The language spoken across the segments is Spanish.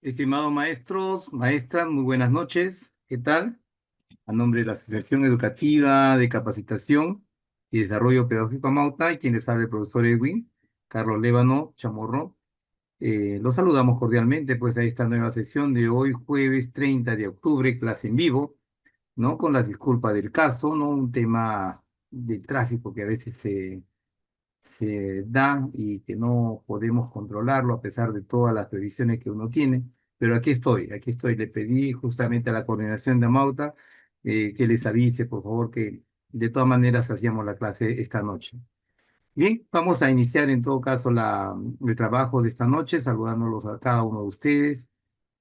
Estimados maestros, maestras, muy buenas noches. ¿Qué tal? A nombre de la Asociación Educativa de Capacitación y Desarrollo Pedagógico Amauta, y quien les habla el profesor Edwin, Carlos Lévano Chamorro, los saludamos cordialmente pues a esta nueva sesión de hoy, jueves 30 de octubre, clase en vivo, ¿no? Con las disculpas del caso, ¿no? Un tema de tráfico que a veces se da y que no podemos controlarlo a pesar de todas las previsiones que uno tiene. Pero aquí estoy. Le pedí justamente a la coordinación de Amauta que les avise, por favor, que de todas maneras hacíamos la clase esta noche. Bien, vamos a iniciar en todo caso el trabajo de esta noche, saludándolos a cada uno de ustedes.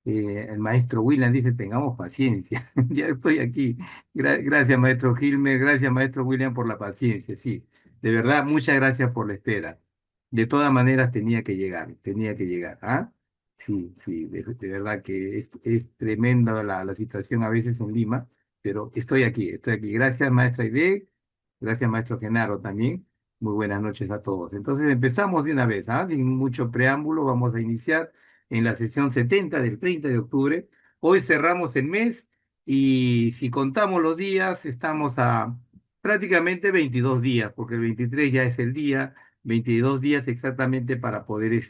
El maestro William dice, tengamos paciencia. Ya estoy aquí. Gracias, maestro Gilmer. Gracias, maestro William, por la paciencia. Sí, de verdad, muchas gracias por la espera. De todas maneras, tenía que llegar, tenía que llegar. ¿Ah? Sí, sí, de verdad que es tremenda la situación a veces en Lima, pero estoy aquí, estoy aquí. Gracias, maestra Aide. Gracias, maestro Genaro, también. Muy buenas noches a todos. Entonces, empezamos de una vez, ¿ah? Sin mucho preámbulo, vamos a iniciar en la sesión 70 del 30 de octubre. Hoy cerramos el mes y si contamos los días, estamos a prácticamente 22 días, porque el 23 ya es el día, 22 días exactamente para poder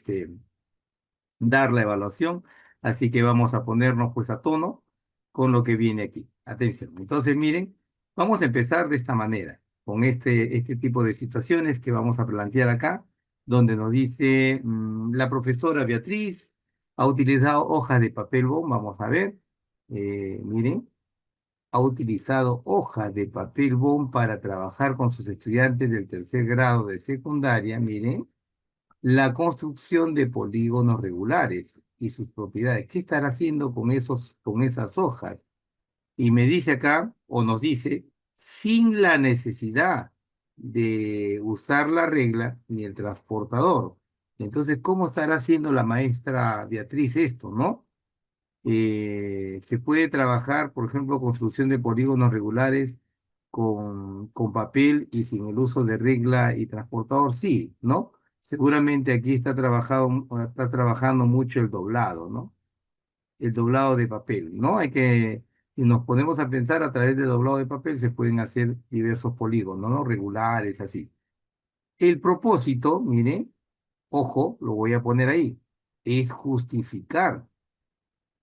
dar la evaluación. Así que vamos a ponernos pues a tono con lo que viene aquí. Atención. Entonces, miren, vamos a empezar de esta manera, con este tipo de situaciones que vamos a plantear acá, donde nos dice la profesora Beatriz ha utilizado hojas de papel bond, vamos a ver, miren, ha utilizado hojas de papel bond para trabajar con sus estudiantes del tercer grado de secundaria, miren, la construcción de polígonos regulares y sus propiedades. ¿Qué estará haciendo con esas hojas? Y me dice acá, o nos dice, sin la necesidad de usar la regla ni el transportador. Entonces, ¿cómo estará haciendo la maestra Beatriz esto, no? Se puede trabajar, por ejemplo, construcción de polígonos regulares con papel y sin el uso de regla y transportador, sí, ¿no? Seguramente aquí está trabajando mucho el doblado, ¿no? El doblado de papel, ¿no? Si nos ponemos a pensar a través de doblado de papel, se pueden hacer diversos polígonos, ¿no? Regulares, así. El propósito, mire, ojo, lo voy a poner ahí, es justificar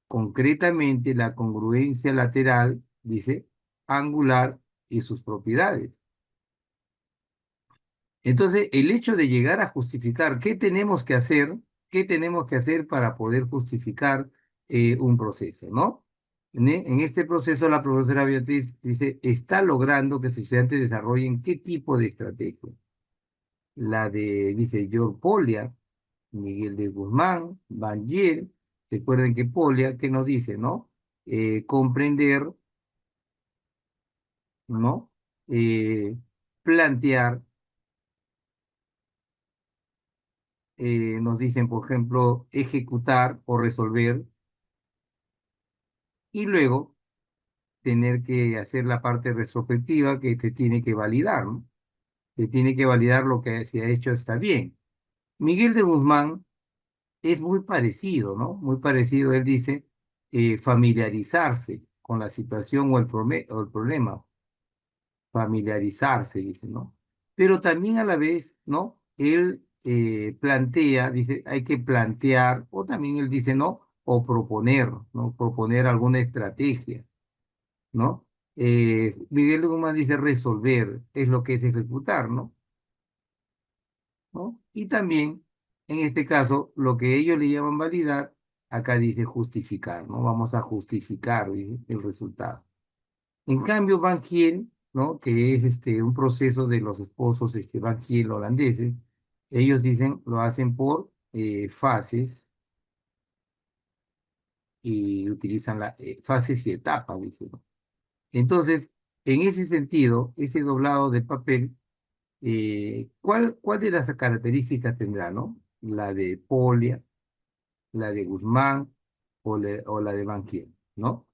concretamente la congruencia lateral, dice, angular y sus propiedades. Entonces, el hecho de llegar a justificar qué tenemos que hacer para poder justificar un proceso, ¿no? En este proceso, la profesora Beatriz dice, está logrando que sus estudiantes desarrollen qué tipo de estrategia. Dice, George Polia, Miguel de Guzmán, Bangiel, recuerden que Polia, ¿qué nos dice, no? Comprender, ¿no? Plantear, nos dicen, por ejemplo, ejecutar o resolver, y luego tener que hacer la parte retrospectiva que te tiene que validar, ¿no? Te tiene que validar lo que se ha hecho está bien. Miguel de Guzmán es muy parecido, ¿no? Muy parecido, él dice, familiarizarse con la situación o el problema, familiarizarse, dice, ¿no? Pero también a la vez, ¿no? Él plantea, dice, hay que plantear, o también él dice, ¿no? O proponer, ¿no? Proponer alguna estrategia, ¿no? Miguel Guzmán dice resolver, es lo que es ejecutar, ¿no? Y también, en este caso, lo que ellos le llaman validar, acá dice justificar, ¿no? Vamos a justificar, dice, el resultado. En cambio, Van Giel, ¿no? Que es un proceso de los esposos Van Giel holandeses, ellos dicen, lo hacen por fases y utilizan fases y etapas, dicen, ¿no? Entonces, en ese sentido, ese doblado de papel, ¿cuál de las características tendrá, no? La de Polia, la de Guzmán o la de Van Giel, ¿no?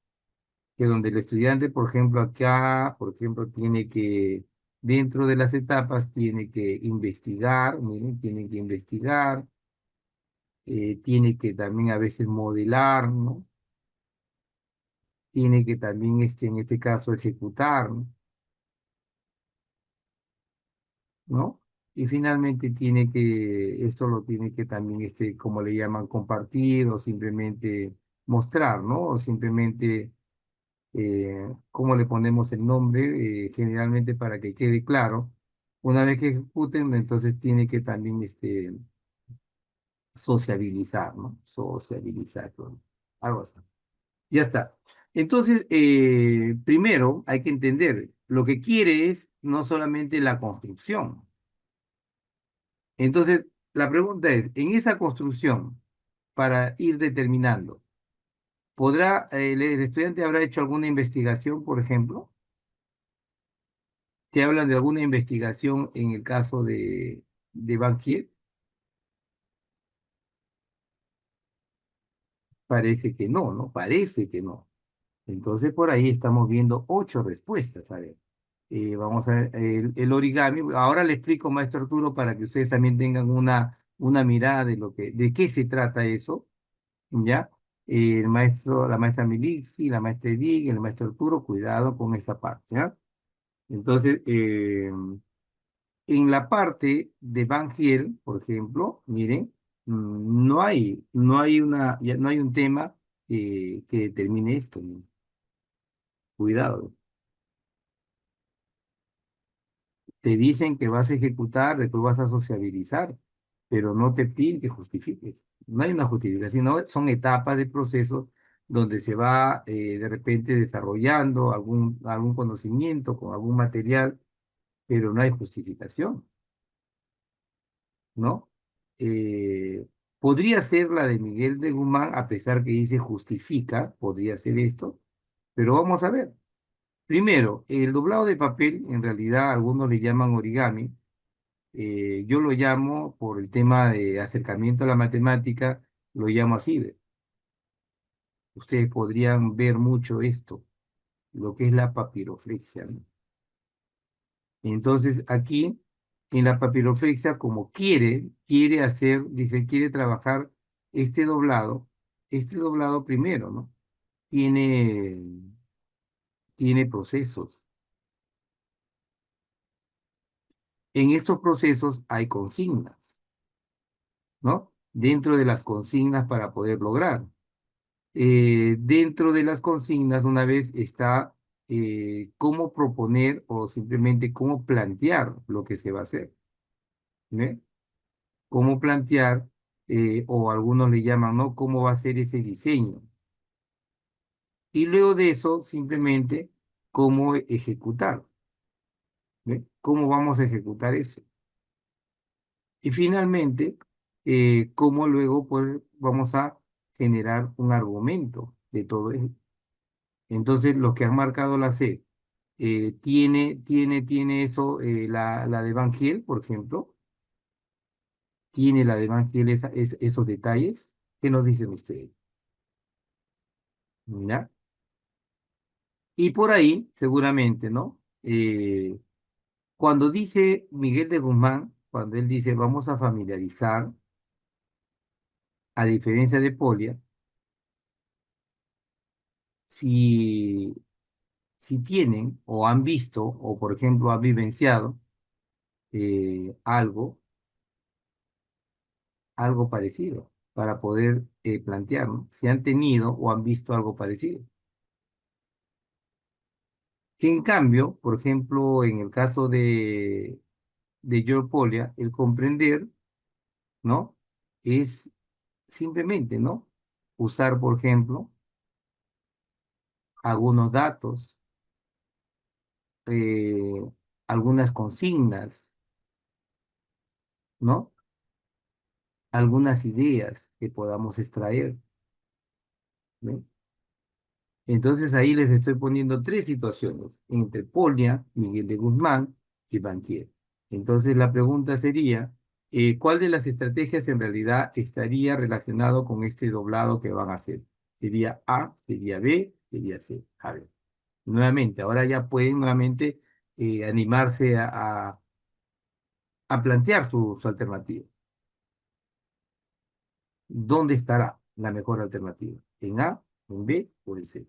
Que donde el estudiante, por ejemplo, acá, por ejemplo, tiene que, dentro de las etapas, tiene que investigar, miren, tiene que investigar, tiene que también a veces modelar, ¿no? Tiene que también, en este caso, ejecutar, ¿no? Y finalmente esto lo tiene que también, como le llaman, compartir o simplemente mostrar, ¿no? O simplemente, ¿cómo le ponemos el nombre? Generalmente para que quede claro. Una vez que ejecuten, entonces tiene que también, sociabilizar, ¿no? Sociabilizar, ¿no? Algo así. Ya está. Entonces, primero hay que entender, lo que quiere es no solamente la construcción. Entonces, la pregunta es, en esa construcción, para ir determinando, el estudiante habrá hecho alguna investigación, por ejemplo? ¿Te hablan de alguna investigación en el caso de Bankier? Parece que no, ¿no? Parece que no. Entonces, por ahí estamos viendo 8 respuestas. A ver, vamos a ver el origami. Ahora le explico, maestro Arturo, para que ustedes también tengan una mirada de qué se trata eso. ¿Ya? La maestra Milixi, la maestra Edith, el maestro Arturo, cuidado con esta parte, ¿ya? Entonces, en la parte de Van Giel, por ejemplo, miren, no hay un tema que determine esto, ¿no? Cuidado. Te dicen que vas a ejecutar, después vas a sociabilizar, pero no te piden que justifiques. No hay una justificación, sino son etapas de proceso donde se va de repente desarrollando algún conocimiento con algún material, pero no hay justificación, ¿no? Eh, Podría ser la de Miguel de Guzmán, a pesar que dice justifica, podría ser esto, pero vamos a ver. Primero, el doblado de papel, en realidad algunos le llaman origami. Yo lo llamo, por el tema de acercamiento a la matemática, lo llamo así. ¿Ve? Ustedes podrían ver mucho esto, lo que es la papiroflexia, ¿no? Entonces, aquí, en la papiroflexia, como quiere hacer, dice, quiere trabajar este doblado, este doblado primero, ¿no? Tiene, tiene procesos. En estos procesos hay consignas, ¿no? Dentro de las consignas para poder lograr. Dentro de las consignas, una vez está cómo proponer o simplemente cómo plantear lo que se va a hacer. ¿Ve? Cómo plantear, o algunos le llaman, ¿no? Cómo va a ser ese diseño. Y luego de eso, simplemente, cómo ejecutar. ¿Ve? ¿Cómo vamos a ejecutar eso? Y finalmente, cómo luego pues, vamos a generar un argumento de todo eso. Entonces, los que han marcado la C, tiene eso, la de Van Giel, por ejemplo, tiene la de Van Giel esos detalles. ¿Qué nos dicen ustedes? ¿Ya? Y por ahí, seguramente, ¿no? Cuando dice Miguel de Guzmán, cuando él dice vamos a familiarizar, a diferencia de Polia, si, si tienen o han visto o, por ejemplo, han vivenciado algo parecido para poder plantear, ¿no? Si han tenido o han visto algo parecido. Que en cambio, por ejemplo, en el caso de George Polia, el comprender, ¿no? Es simplemente, ¿no? Usar, por ejemplo, algunos datos, eh, algunas consignas, ¿no? Algunas ideas que podamos extraer, ¿no? Entonces ahí les estoy poniendo 3 situaciones, entre Polia, Miguel de Guzmán y Banquier. Entonces la pregunta sería, ¿cuál de las estrategias en realidad estaría relacionado con este doblado que van a hacer? ¿Sería A, sería B, sería C? A ver, nuevamente, ahora ya pueden nuevamente animarse a plantear su alternativa. ¿Dónde estará la mejor alternativa? ¿En A, en B o en C?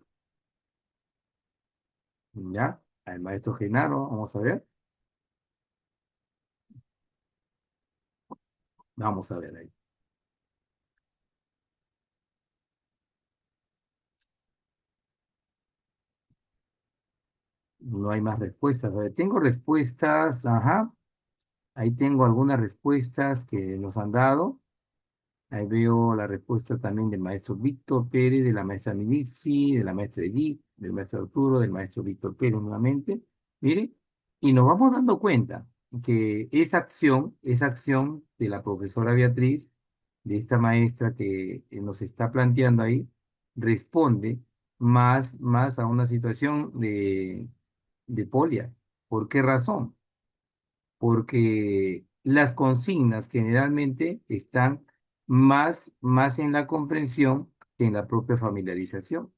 ¿Ya? Al maestro Genaro, vamos a ver. Vamos a ver ahí. No hay más respuestas. A ver, tengo respuestas, ajá. Ahí tengo algunas respuestas que nos han dado. Ahí veo la respuesta también del maestro Víctor Pérez, de la maestra Militzi, de la maestra Edith, del maestro Arturo, del maestro Víctor Pérez nuevamente. Mire, y nos vamos dando cuenta que esa acción de la profesora Beatriz, de esta maestra que nos está planteando ahí, responde más a una situación de polia. ¿Por qué razón? Porque las consignas generalmente están más en la comprensión que en la propia familiarización.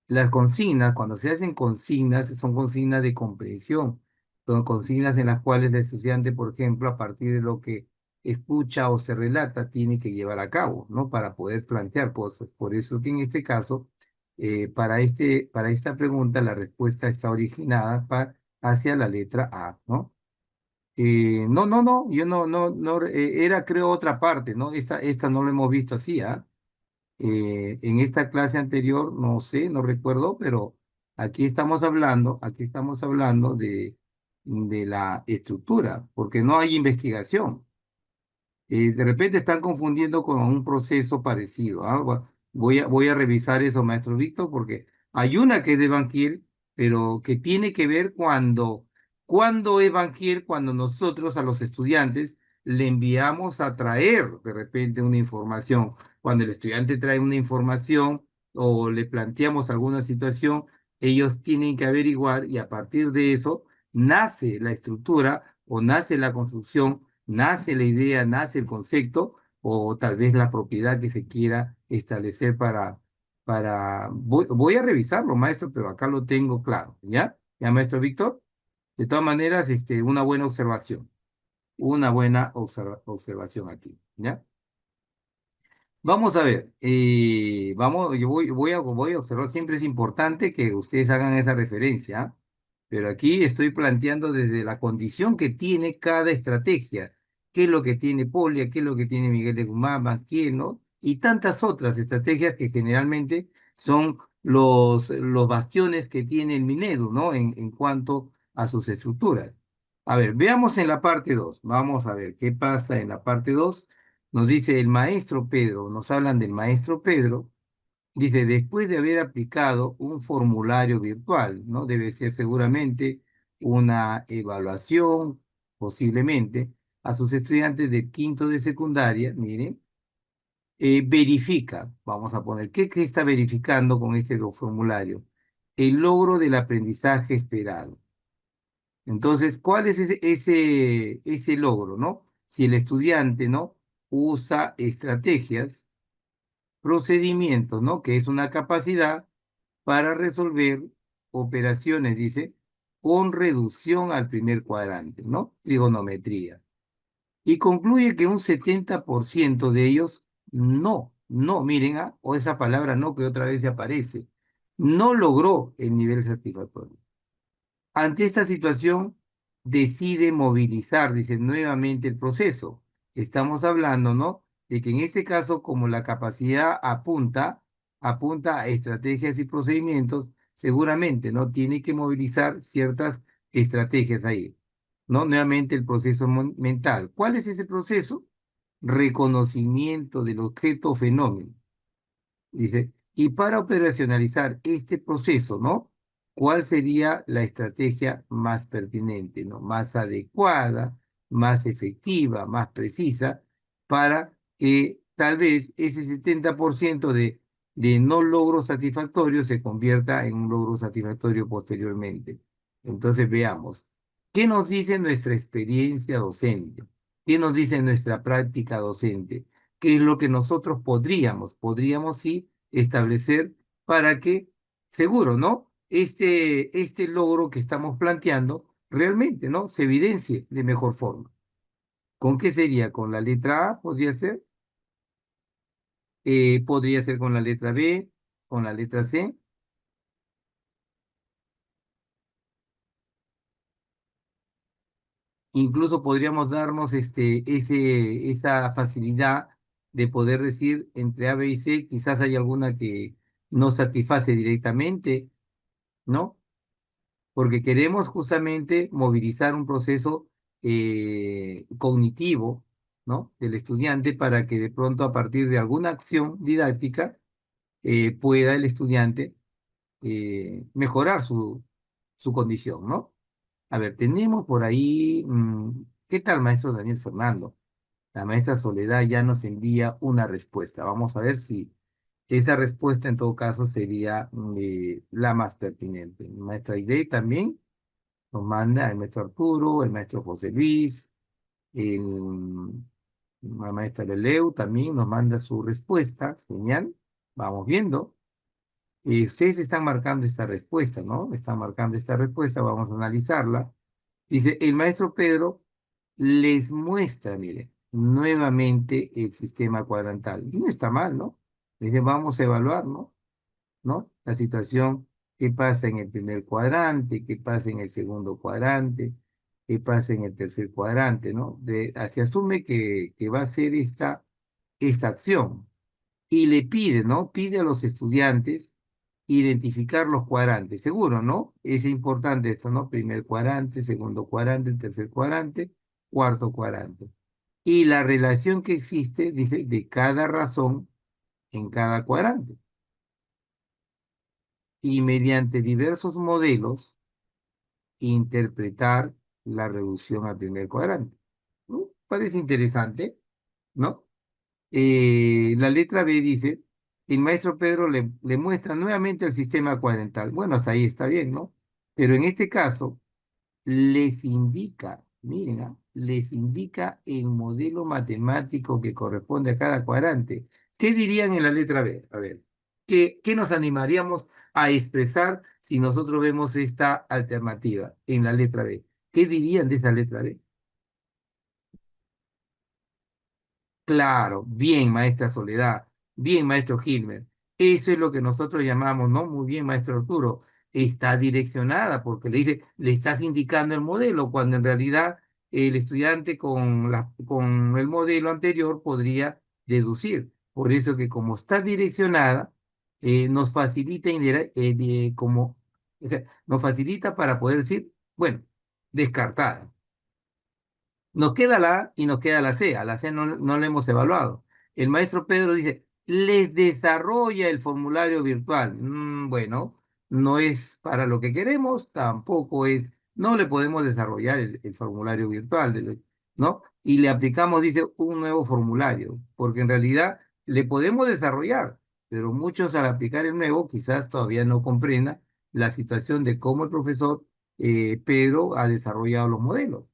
Las consignas, cuando se hacen consignas, son consignas de comprensión, son consignas en las cuales el estudiante, por ejemplo, a partir de lo que escucha o se relata, tiene que llevar a cabo, ¿no? Para poder plantear cosas. Por eso que en este caso, para esta pregunta, la respuesta está originada hacia la letra A, ¿no? No, yo no, era creo otra parte, ¿no? Esta no lo hemos visto así, ¿ah? En esta clase anterior, no sé, no recuerdo, pero aquí estamos hablando de la estructura, porque no hay investigación. De repente están confundiendo con un proceso parecido. ¿Ah? Voy a revisar eso, maestro Víctor, porque hay una que es de Banquier, pero que tiene que ver cuando es Banquier, cuando nosotros a los estudiantes le enviamos a traer de repente una información. Cuando el estudiante trae una información o le planteamos alguna situación, ellos tienen que averiguar y a partir de eso nace la estructura o nace la construcción, nace la idea, nace el concepto o tal vez la propiedad que se quiera establecer voy a revisarlo, maestro, pero acá lo tengo claro, ¿ya? ¿Ya, maestro Víctor? De todas maneras, una buena observación aquí, ¿ya? Vamos a ver, yo voy a observar, siempre es importante que ustedes hagan esa referencia, ¿ah? Pero aquí estoy planteando desde la condición que tiene cada estrategia, qué es lo que tiene Polia, qué es lo que tiene Miguel de Gumama, qué no, y tantas otras estrategias que generalmente son los bastiones que tiene el Minedu, ¿no? En cuanto a sus estructuras. A ver, veamos en la parte 2. Vamos a ver qué pasa en la parte 2. Nos dice el maestro Pedro, nos hablan del maestro Pedro, dice, después de haber aplicado un formulario virtual, ¿no? Debe ser seguramente una evaluación, posiblemente, a sus estudiantes de quinto de secundaria, miren, verifica, vamos a poner, ¿qué está verificando con este formulario? El logro del aprendizaje esperado. Entonces, ¿cuál es ese logro, ¿no? Si el estudiante, ¿no? Usa estrategias, procedimientos, ¿no? Que es una capacidad para resolver operaciones, dice, con reducción al primer cuadrante, ¿no? Trigonometría. Y concluye que un 70% de ellos miren, o esa palabra no que otra vez se aparece, no logró el nivel satisfactorio. Ante esta situación, decide movilizar, dice, nuevamente el proceso. Estamos hablando, ¿no? De que en este caso, como la capacidad apunta a estrategias y procedimientos, seguramente, ¿no? Tiene que movilizar ciertas estrategias ahí, ¿no? Nuevamente el proceso mental. ¿Cuál es ese proceso? Reconocimiento del objeto o fenómeno. Dice, y para operacionalizar este proceso, ¿no? ¿Cuál sería la estrategia más pertinente, ¿no? Más adecuada, más efectiva, más precisa, para que tal vez ese 70% de no logro satisfactorio se convierta en un logro satisfactorio posteriormente? Entonces veamos, ¿qué nos dice nuestra experiencia docente? ¿Qué nos dice nuestra práctica docente? ¿Qué es lo que nosotros podríamos sí establecer para que, seguro, ¿no? Este logro que estamos planteando realmente, ¿no? Se evidencie de mejor forma. ¿Con qué sería? ¿Con la letra A podría ser? Podría ser con la letra B, con la letra C. Incluso podríamos darnos esa facilidad de poder decir entre A, B y C, quizás hay alguna que no satisface directamente, ¿no? Porque queremos justamente movilizar un proceso cognitivo, ¿no? Del estudiante para que de pronto a partir de alguna acción didáctica pueda el estudiante mejorar su condición, ¿no? A ver, tenemos por ahí, ¿qué tal, maestro Daniel Fernando? La maestra Soledad ya nos envía una respuesta. Vamos a ver si esa respuesta en todo caso sería la más pertinente. Maestra Aide también nos manda el maestro Arturo, el maestro José Luis, la maestra Leleu también nos manda su respuesta. Genial. Vamos viendo. Ustedes están marcando esta respuesta, ¿no? Están marcando esta respuesta, vamos a analizarla. Dice, el maestro Pedro les muestra, mire, nuevamente el sistema cuadrantal. Y no está mal, ¿no? Dice, vamos a evaluar, ¿no? ¿No? La situación, qué pasa en el primer cuadrante, qué pasa en el segundo cuadrante, qué pasa en el tercer cuadrante, ¿no? Se asume que va a ser esta acción y le pide, ¿no? Pide a los estudiantes identificar los cuadrantes, seguro, ¿no? Es importante esto, ¿no? Primer cuadrante, segundo cuadrante, tercer cuadrante, cuarto cuadrante. Y la relación que existe, dice, de cada razón en cada cuadrante. Y mediante diversos modelos, interpretar la reducción al primer cuadrante. ¿No? Parece interesante, ¿no? La letra B dice, el maestro Pedro le muestra nuevamente el sistema cuadrantal. Bueno, hasta ahí está bien, ¿no? Pero en este caso, les indica, miren, les indica el modelo matemático que corresponde a cada cuadrante. ¿Qué dirían en la letra B? A ver, ¿qué nos animaríamos a expresar si nosotros vemos esta alternativa en la letra B? ¿Qué dirían de esa letra B? Claro, bien, maestra Soledad, bien, maestro Gilmer. Eso es lo que nosotros llamamos, ¿no? Muy bien, maestro Arturo. Está direccionada porque le dice, le estás indicando el modelo, cuando en realidad el estudiante con el modelo anterior podría deducir. Por eso que como está direccionada, nos facilita, o sea, nos facilita para poder decir, bueno, descartada. Nos queda la A y nos queda la C. A la C no la hemos evaluado. El maestro Pedro dice, les desarrolla el formulario virtual. Bueno, no es para lo que queremos, tampoco es, no le podemos desarrollar el formulario virtual, ¿no? Y le aplicamos, dice, un nuevo formulario, porque en realidad le podemos desarrollar, pero muchos al aplicar el nuevo quizás todavía no comprendan la situación de cómo el profesor Pedro ha desarrollado los modelos.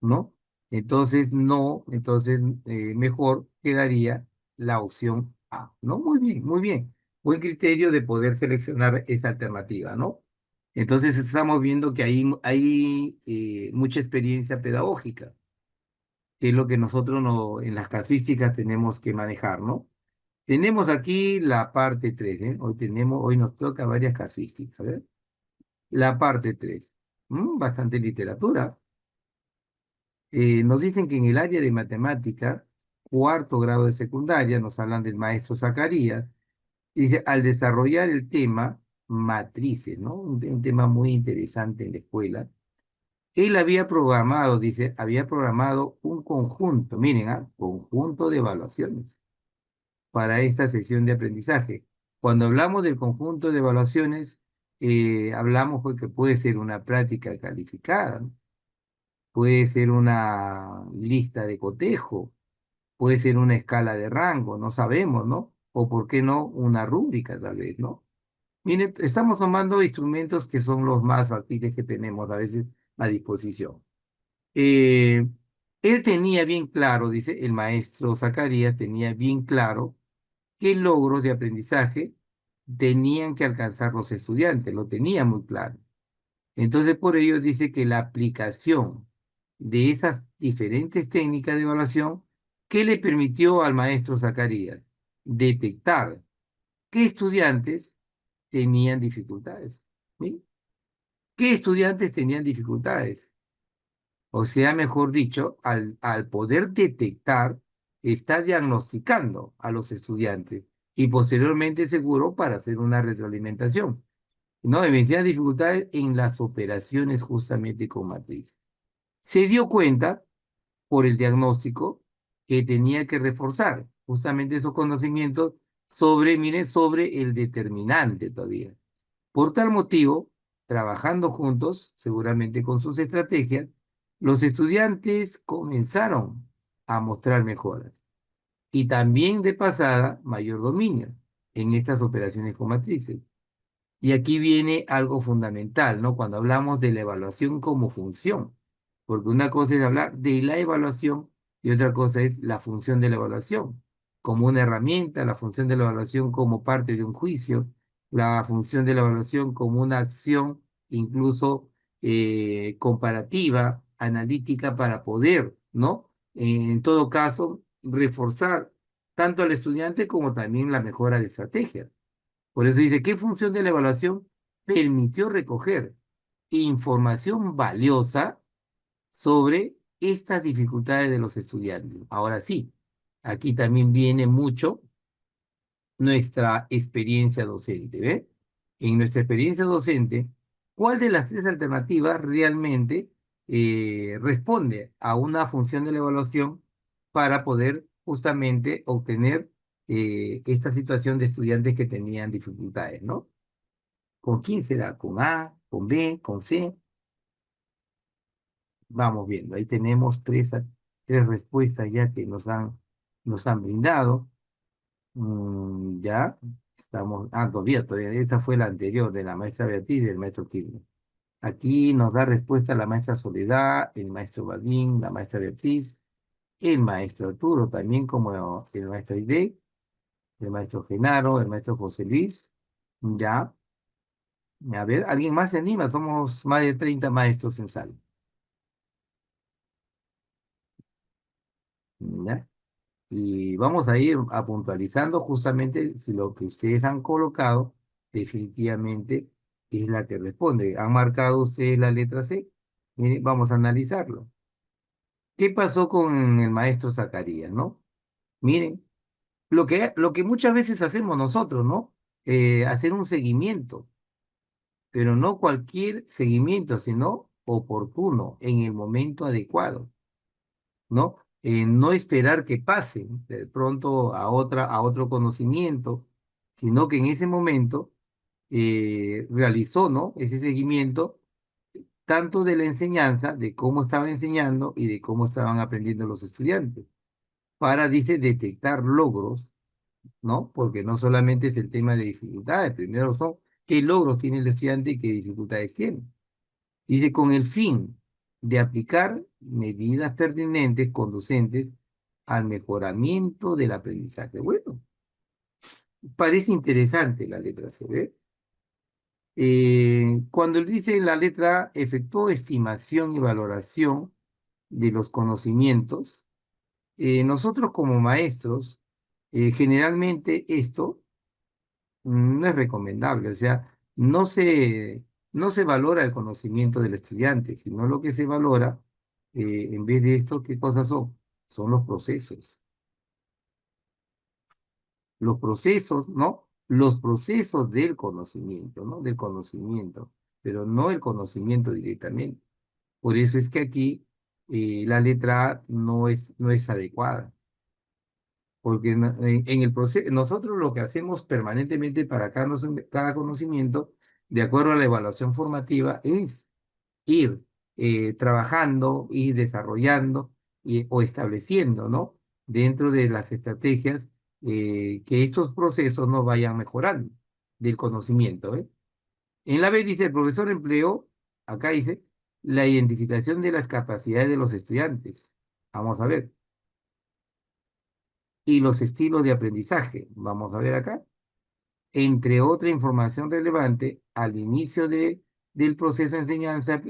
¿No? Entonces, no, entonces mejor quedaría la opción A, ¿no? Muy bien, muy bien. Buen criterio de poder seleccionar esa alternativa, ¿no? Entonces estamos viendo que hay mucha experiencia pedagógica, que es lo que nosotros no, en las casuísticas tenemos que manejar, ¿no? Tenemos aquí la parte 3, ¿eh? Hoy nos toca varias casuísticas, a ver. La parte 3, bastante literatura. Nos dicen que en el área de matemática, cuarto grado de secundaria, nos hablan del maestro Zacarías, dice, al desarrollar el tema matrices, ¿no? Un tema muy interesante en la escuela. Él había programado, dice, había programado un conjunto, miren, conjunto de evaluaciones para esta sesión de aprendizaje. Cuando hablamos del conjunto de evaluaciones, hablamos pues, que puede ser una práctica calificada, ¿no? Puede ser una lista de cotejo, puede ser una escala de rango, no sabemos, ¿no? O por qué no una rúbrica tal vez, ¿no? Mire, estamos tomando instrumentos que son los más factibles que tenemos a veces a disposición. Eh, Él tenía bien claro, dice el maestro Zacarías, tenía bien claro qué logros de aprendizaje tenían que alcanzar los estudiantes, lo tenía muy claro. Entonces, por ello dice que la aplicación de esas diferentes técnicas de evaluación, ¿qué le permitió al maestro Zacarías? detectar qué estudiantes tenían dificultades. ¿Sí? ¿Qué estudiantes tenían dificultades? O sea, mejor dicho, al poder detectar, está diagnosticando a los estudiantes y posteriormente seguro para hacer una retroalimentación. ¿No? Evidenciar dificultades en las operaciones justamente con matriz. Se dio cuenta por el diagnóstico que tenía que reforzar justamente esos conocimientos sobre, miren, sobre el determinante todavía. Por tal motivo, trabajando juntos, seguramente con sus estrategias, los estudiantes comenzaron a mostrar mejoras y también de pasada mayor dominio en estas operaciones con matrices. Y aquí viene algo fundamental, ¿no? Cuando hablamos de la evaluación como función, porque una cosa es hablar de la evaluación y otra cosa es la función de la evaluación, como una herramienta, la función de la evaluación como parte de un juicio, la función de la evaluación como una acción incluso comparativa, analítica para poder, ¿no? En todo caso, reforzar tanto al estudiante como también la mejora de estrategias. Por eso dice, ¿qué función de la evaluación permitió recoger información valiosa sobre estas dificultades de los estudiantes? Ahora sí, aquí también viene mucho nuestra experiencia docente, ¿ve? En nuestra experiencia docente, ¿cuál de las tres alternativas realmente responde a una función de la evaluación para poder justamente obtener esta situación de estudiantes que tenían dificultades, ¿no? ¿Con quién será? ¿Con A? ¿Con B? ¿Con C? Vamos viendo. Ahí tenemos tres respuestas ya que nos han brindado. Ya estamos. Ah, todavía. Esta fue la anterior de la maestra Beatriz y del maestro Kirchner. Aquí nos da respuesta la maestra Soledad, el maestro Balín, la maestra Beatriz, el maestro Arturo, también como el maestro Aide, el maestro Genaro, el maestro José Luis. Ya. A ver, ¿alguien más se anima? Somos más de 30 maestros en sala. ¿Ya? Y vamos a ir a puntualizando justamente si lo que ustedes han colocado definitivamente es la que responde. ¿Han marcado ustedes la letra C? Miren, vamos a analizarlo. ¿Qué pasó con el maestro Zacarías, no? Miren, lo que muchas veces hacemos nosotros, ¿no? Hacer un seguimiento, pero no cualquier seguimiento, sino oportuno, en el momento adecuado. ¿No? No esperar que pase de pronto a otro conocimiento, sino que en ese momento realizó, ¿no? Ese seguimiento tanto de la enseñanza, de cómo estaba enseñando y de cómo estaban aprendiendo los estudiantes, para, dice, detectar logros, ¿no? Porque no solamente es el tema de dificultades, primero son qué logros tiene el estudiante y qué dificultades tiene. Dice, con el fin de aplicar medidas pertinentes conducentes al mejoramiento del aprendizaje. Bueno, parece interesante la letra C, ¿ve? Cuando él dice la letra A, efectuó estimación y valoración de los conocimientos, nosotros como maestros, generalmente esto no es recomendable, o sea, no se valora el conocimiento del estudiante, sino lo que se valora, en vez de esto, ¿qué cosas son? Son los procesos, ¿no? Los procesos del conocimiento, ¿no? Del conocimiento, pero no el conocimiento directamente. Por eso es que aquí la letra A no es adecuada. Porque en el proceso, nosotros lo que hacemos permanentemente para cada conocimiento, de acuerdo a la evaluación formativa, es ir trabajando y desarrollando o estableciendo, ¿no? Dentro de las estrategias que estos procesos no vayan mejorando del conocimiento, ¿eh? En la B dice, el profesor empleó, acá dice, la identificación de las capacidades de los estudiantes. Vamos a ver y los estilos de aprendizaje. Vamos a ver acá. Entre otra información relevante al inicio del proceso de enseñanza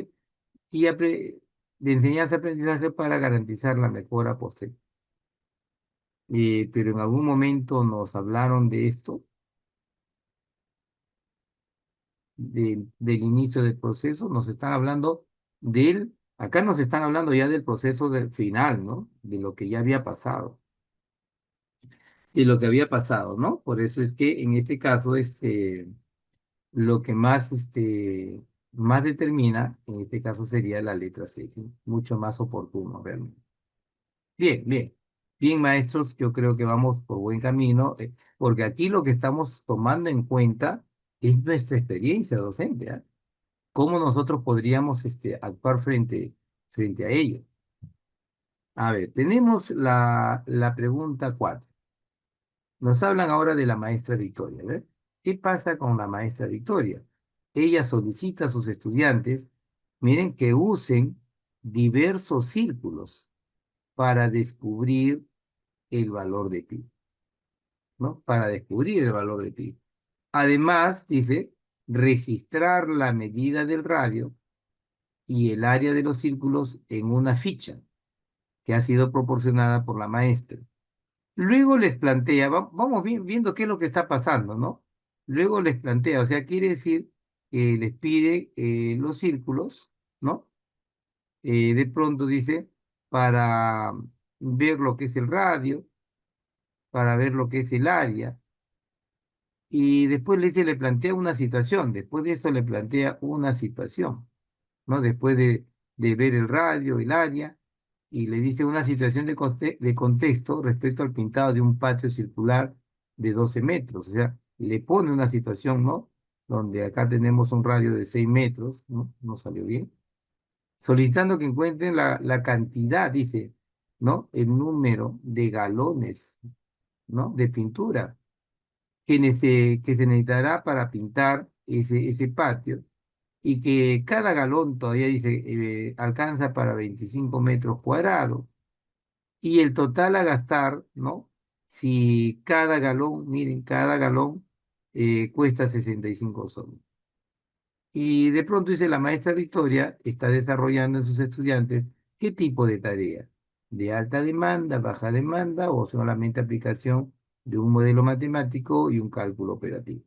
y de enseñanza-aprendizaje para garantizar la mejora posterior. pero en algún momento nos hablaron de esto, del inicio del proceso, nos están hablando acá nos están hablando ya del proceso del final, ¿no? De lo que ya había pasado, de lo que había pasado, ¿no? Por eso es que en este caso, lo que más, más determina, en este caso sería la letra C, ¿sí? Mucho más oportuno realmente. Bien, bien. Bien, maestros, yo creo que vamos por buen camino, porque aquí lo que estamos tomando en cuenta es nuestra experiencia docente, ¿ah? ¿Cómo nosotros podríamos actuar frente a ello? A ver, tenemos la pregunta 4. Nos hablan ahora de la maestra Victoria. ¿Ver? ¿Qué pasa con la maestra Victoria? Ella solicita a sus estudiantes, miren, que usen diversos círculos para descubrir el valor de pi, ¿no? Para descubrir el valor de pi. Además, dice, registrar la medida del radio y el área de los círculos en una ficha que ha sido proporcionada por la maestra. Luego les plantea, vamos viendo qué es lo que está pasando, ¿no? Luego les plantea, o sea, quiere decir que les pide los círculos, ¿no? De pronto dice, para ver lo que es el radio, para ver lo que es el área, y después le dice, le plantea una situación, después de eso le plantea una situación, ¿no? Después de ver el radio, el área, y le dice una situación de contexto respecto al pintado de un patio circular de 12 metros. O sea, le pone una situación, ¿no? Donde acá tenemos un radio de 6 metros, ¿no? No salió bien. Solicitando que encuentren la cantidad, dice, ¿no? El número de galones, ¿no? De pintura que se necesitará para pintar ese patio y que cada galón todavía dice alcanza para 25 metros cuadrados y el total a gastar, ¿no? Si cada galón, miren, cada galón cuesta 65 soles. Y de pronto dice la maestra Victoria está desarrollando en sus estudiantes qué tipo de tarea, de alta demanda, baja demanda o solamente aplicación de un modelo matemático y un cálculo operativo.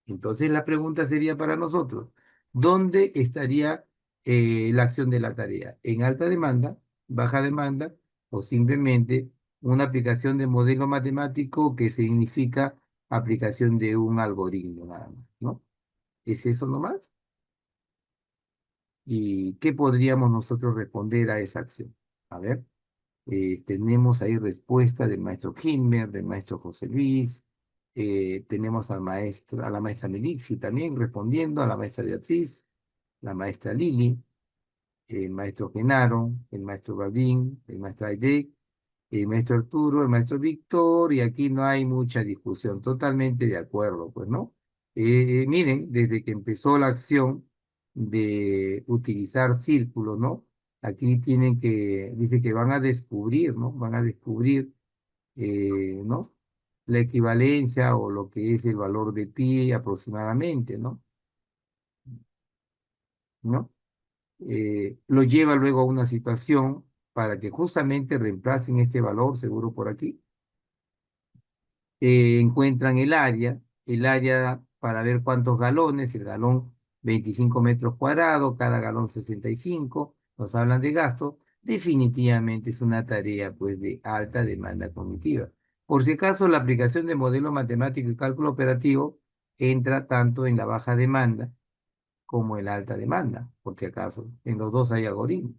Entonces la pregunta sería para nosotros, ¿dónde estaría la acción de la tarea? ¿En alta demanda, baja demanda o simplemente una aplicación de modelo matemático que significa aplicación de un algoritmo nada más, ¿no? ¿Es eso nomás? ¿Y qué podríamos nosotros responder a esa acción? A ver, tenemos ahí respuesta del maestro Hilmer, del maestro José Luis, tenemos a la maestra Melixi también respondiendo, a la maestra Beatriz, la maestra Lili, el maestro Genaro, el maestro Balbín, el maestro Aidek, el maestro Arturo, el maestro Víctor, y aquí no hay mucha discusión, totalmente de acuerdo, pues, ¿no? Miren, desde que empezó la acción de utilizar círculos, ¿no? Aquí dice que van a descubrir, ¿no? Van a descubrir, ¿no? La equivalencia o lo que es el valor de pi aproximadamente, ¿no? ¿No? Lo lleva luego a una situación para que justamente reemplacen este valor, seguro por aquí, encuentran el área para ver cuántos galones, el galón 25 metros cuadrados, cada galón 65, nos hablan de gasto, definitivamente es una tarea pues de alta demanda cognitiva. Por si acaso, la aplicación de modelo matemático y cálculo operativo entra tanto en la baja demanda como en la alta demanda, por si acaso, en los dos hay algoritmos.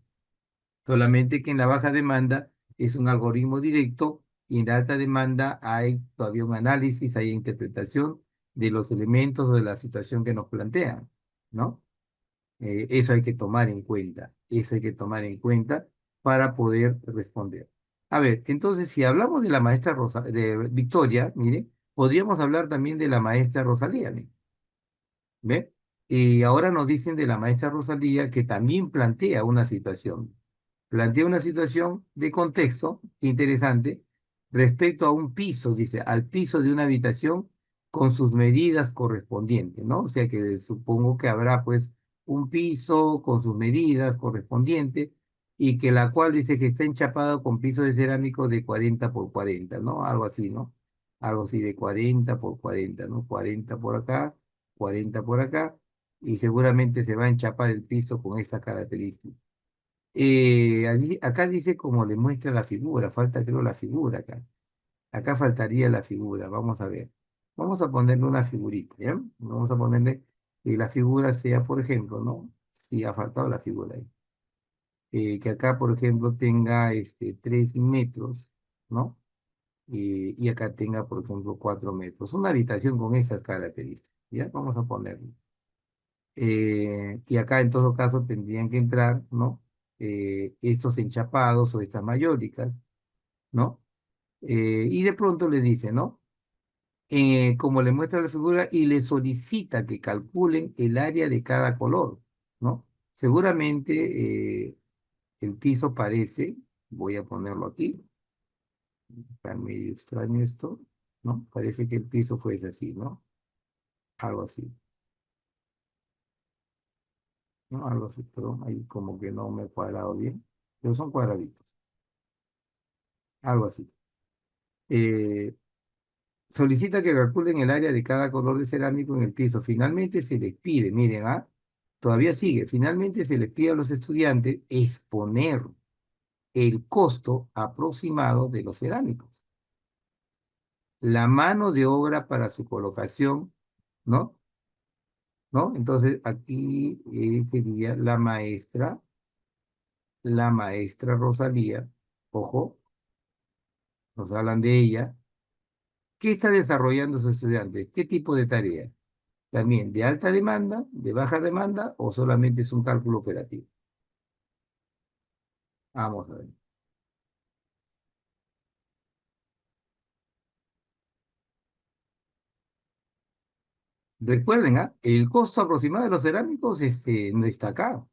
Solamente que en la baja demanda es un algoritmo directo y en la alta demanda hay todavía un análisis, hay interpretación de los elementos o de la situación que nos plantean, ¿no? Eso hay que tomar en cuenta, eso hay que tomar en cuenta para poder responder. A ver, entonces si hablamos de la maestra de Victoria, mire, podríamos hablar también de la maestra Rosalía, ¿ve? ¿Ve? Y ahora nos dicen de la maestra Rosalía que también plantea una situación de contexto interesante respecto a un piso, dice, al piso de una habitación con sus medidas correspondientes, ¿no? O sea que supongo que habrá pues un piso con sus medidas correspondientes y que la cual dice que está enchapado con piso de cerámico de 40 por 40, ¿no? Algo así, ¿no? Algo así de 40 por 40, ¿no? 40 por acá, 40 por acá, y seguramente se va a enchapar el piso con esa característica. Acá dice como le muestra la figura, falta creo la figura acá. Acá faltaría la figura, vamos a ver. Vamos a ponerle una figurita, ¿ya? Vamos a ponerle que la figura sea, por ejemplo, ¿no? Sí, ha faltado la figura ahí. Que acá, por ejemplo, tenga 3 metros, ¿no? Y acá tenga, por ejemplo, 4 metros. Una habitación con estas características, ¿ya? Vamos a ponerlo. Y acá, en todo caso, tendrían que entrar, ¿no? Estos enchapados o estas mayólicas, ¿no? Y de pronto le dice, ¿no? Como le muestra la figura y le solicita que calculen el área de cada color, ¿no? Seguramente el piso parece, voy a ponerlo aquí, está medio extraño esto, ¿no? Parece que el piso fuese así, ¿no? Algo así, ¿no? Algo así, pero ahí como que no me he cuadrado bien, pero son cuadraditos, algo así. Eh, Solicita que calculen el área de cada color de cerámico en el piso. Finalmente se les pide, miren, ¿ah? Todavía sigue. Finalmente se les pide a los estudiantes exponer el costo aproximado de los cerámicos, la mano de obra para su colocación, ¿no? ¿No? Entonces aquí sería la maestra Rosalía, ojo, nos hablan de ella. ¿Qué está desarrollando su estudiante? ¿Qué tipo de tarea? También de alta demanda, de baja demanda o solamente es un cálculo operativo. Vamos a ver. Recuerden, ¿ah? El costo aproximado de los cerámicos no está acá.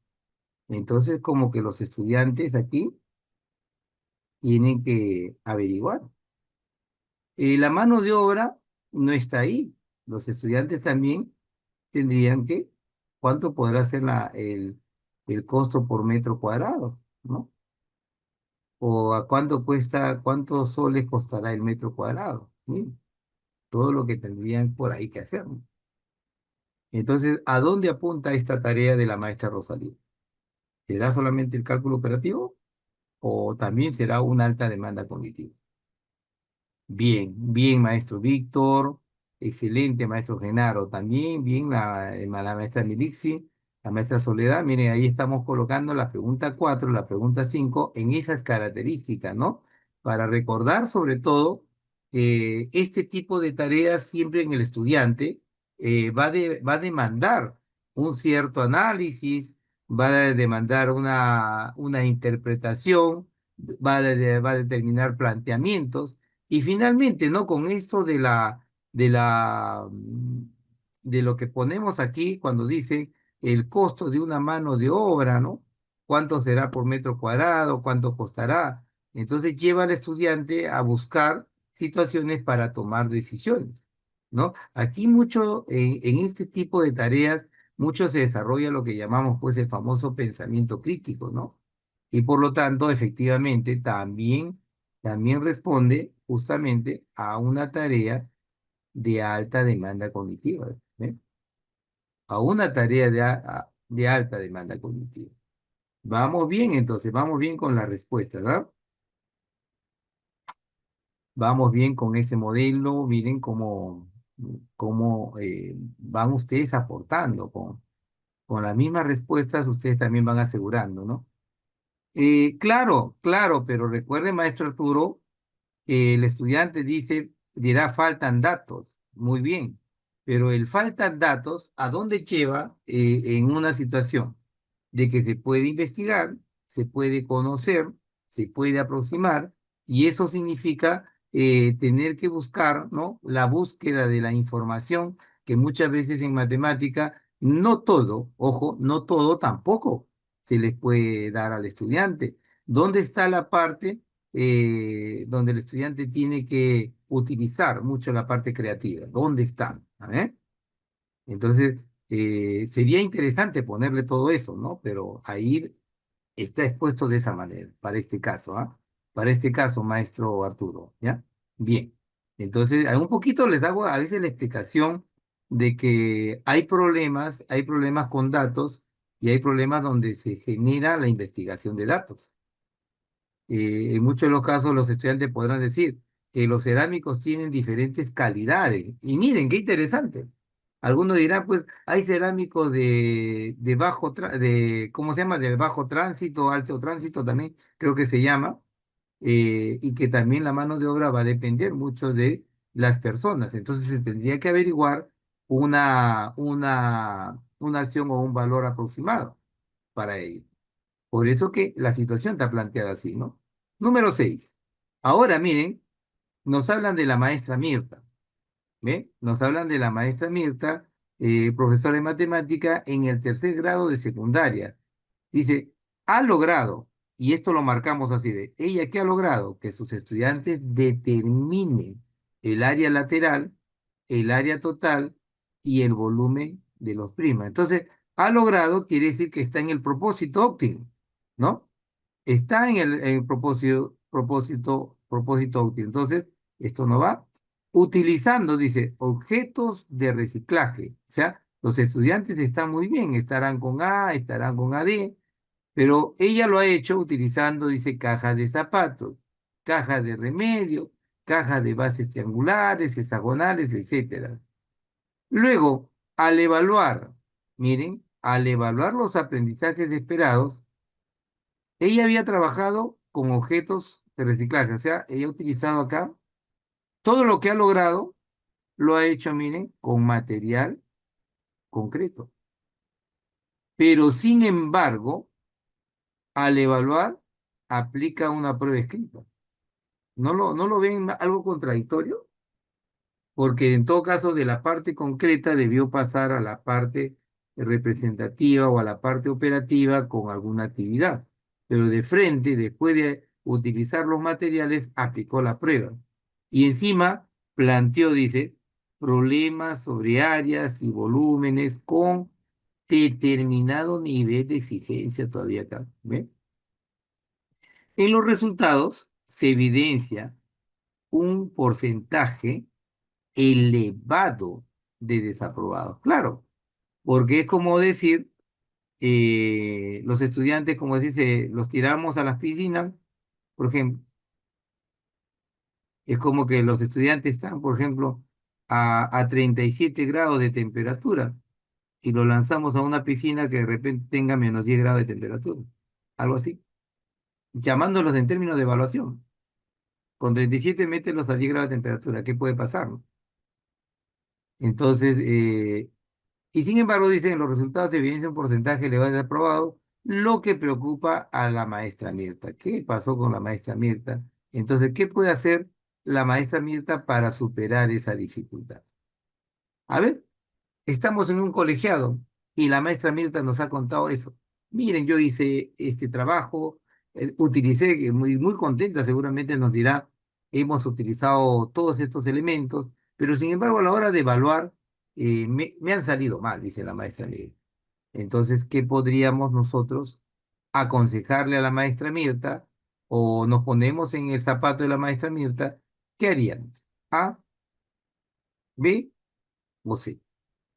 Entonces, como que los estudiantes aquí tienen que averiguar. La mano de obra no está ahí. Los estudiantes también tendrían que, ¿cuánto podrá ser el costo por metro cuadrado? ¿No? O a cuánto cuesta, cuántos soles costará el metro cuadrado. ¿Sí? Todo lo que tendrían por ahí que hacer, ¿no? Entonces, ¿a dónde apunta esta tarea de la maestra Rosalía? ¿Será solamente el cálculo operativo o también será una alta demanda cognitiva? Bien, bien, maestro Víctor. Excelente, maestro Genaro. También bien la maestra Milixi, la maestra Soledad. Miren, ahí estamos colocando la pregunta 4, la pregunta 5 en esas características, ¿no? Para recordar sobre todo este tipo de tareas siempre en el estudiante va a demandar un cierto análisis, va a demandar una interpretación, va a determinar planteamientos. Y finalmente, ¿no? Con esto de lo que ponemos aquí cuando dice el costo de una mano de obra, ¿no? ¿Cuánto será por metro cuadrado? ¿Cuánto costará? Entonces lleva al estudiante a buscar situaciones para tomar decisiones, ¿no? Aquí mucho, en este tipo de tareas, mucho se desarrolla lo que llamamos, pues, el famoso pensamiento crítico, ¿no? Y por lo tanto, efectivamente, también responde justamente a una tarea de alta demanda cognitiva, ¿eh? A una tarea de alta demanda cognitiva. Vamos bien, entonces, vamos bien con la respuesta, ¿verdad? Vamos bien con ese modelo, miren cómo van ustedes aportando con las mismas respuestas, ustedes también van asegurando, ¿no? Claro, claro, pero recuerde, maestro Arturo, el estudiante dirá faltan datos, muy bien, pero el faltan datos, ¿a dónde lleva en una situación de que se puede investigar, se puede conocer, se puede aproximar, y eso significa tener que buscar, ¿no? La búsqueda de la información, que muchas veces en matemática, no todo, ojo, no todo tampoco se les puede dar al estudiante. ¿Dónde está la parte? Donde el estudiante tiene que utilizar mucho la parte creativa. ¿Dónde está? ¿Eh? Entonces, sería interesante ponerle todo eso, ¿no? Pero ahí está expuesto de esa manera, para este caso, ¿ah? Para este caso, maestro Arturo, ¿ya? Bien. Entonces, a un poquito les hago a veces la explicación de que hay problemas con datos y hay problemas donde se genera la investigación de datos. En muchos de los casos los estudiantes podrán decir que los cerámicos tienen diferentes calidades. Y miren, qué interesante. Algunos dirán, pues, hay cerámicos de bajo, ¿cómo se llama? De bajo tránsito, alto tránsito también, creo que se llama, y que también la mano de obra va a depender mucho de las personas. Entonces se tendría que averiguar una acción o un valor aproximado para ello. Por eso que la situación está planteada así, ¿no? Número 6. Ahora miren, nos hablan de la maestra Mirta, ¿ve? Nos hablan de la maestra Mirta, profesora de matemática en el tercer grado de secundaria. Dice, ha logrado, y esto lo marcamos así de, ella qué ha logrado, que sus estudiantes determinen el área lateral, el área total y el volumen de los primas. Entonces, ha logrado quiere decir que está en el propósito óptimo, ¿no? Está en el propósito útil. Entonces, esto no va. Utilizando, dice, objetos de reciclaje. O sea, los estudiantes están muy bien, estarán con A, estarán con AD, pero ella lo ha hecho utilizando, dice, cajas de zapatos, cajas de remedio, cajas de bases triangulares, hexagonales, etcétera. Luego, al evaluar, miren, al evaluar los aprendizajes esperados, ella había trabajado con objetos de reciclaje, o sea, ella ha utilizado acá todo lo que ha logrado, lo ha hecho, miren, con material concreto. Pero sin embargo, al evaluar, aplica una prueba escrita. ¿No lo ven algo contradictorio? Porque en todo caso de la parte concreta debió pasar a la parte representativa o a la parte operativa con alguna actividad. Pero de frente, después de utilizar los materiales, aplicó la prueba. Y encima planteó, dice, problemas sobre áreas y volúmenes con determinado nivel de exigencia todavía acá. ¿Ve? En los resultados se evidencia un porcentaje elevado de desaprobados. Claro, porque es como decir, los estudiantes, como dice, los tiramos a las piscinas, por ejemplo, es como que los estudiantes están, por ejemplo, a 37 grados de temperatura y los lanzamos a una piscina que de repente tenga menos 10 grados de temperatura, algo así, llamándolos en términos de evaluación. Con 37 mételos a 10 grados de temperatura, ¿qué puede pasar? ¿No? Entonces, y sin embargo, dicen, los resultados evidencian un porcentaje elevado de aprobado, lo que preocupa a la maestra Mirta. ¿Qué pasó con la maestra Mirta? Entonces, ¿qué puede hacer la maestra Mirta para superar esa dificultad? A ver, estamos en un colegiado y la maestra Mirta nos ha contado eso. Miren, yo hice este trabajo, utilicé, muy contenta seguramente nos dirá, hemos utilizado todos estos elementos, pero sin embargo a la hora de evaluar, me han salido mal, dice la maestra Mirta. Entonces, ¿qué podríamos nosotros aconsejarle a la maestra Mirta o nos ponemos en el zapato de la maestra Mirta? ¿Qué haríamos? ¿A, B o C?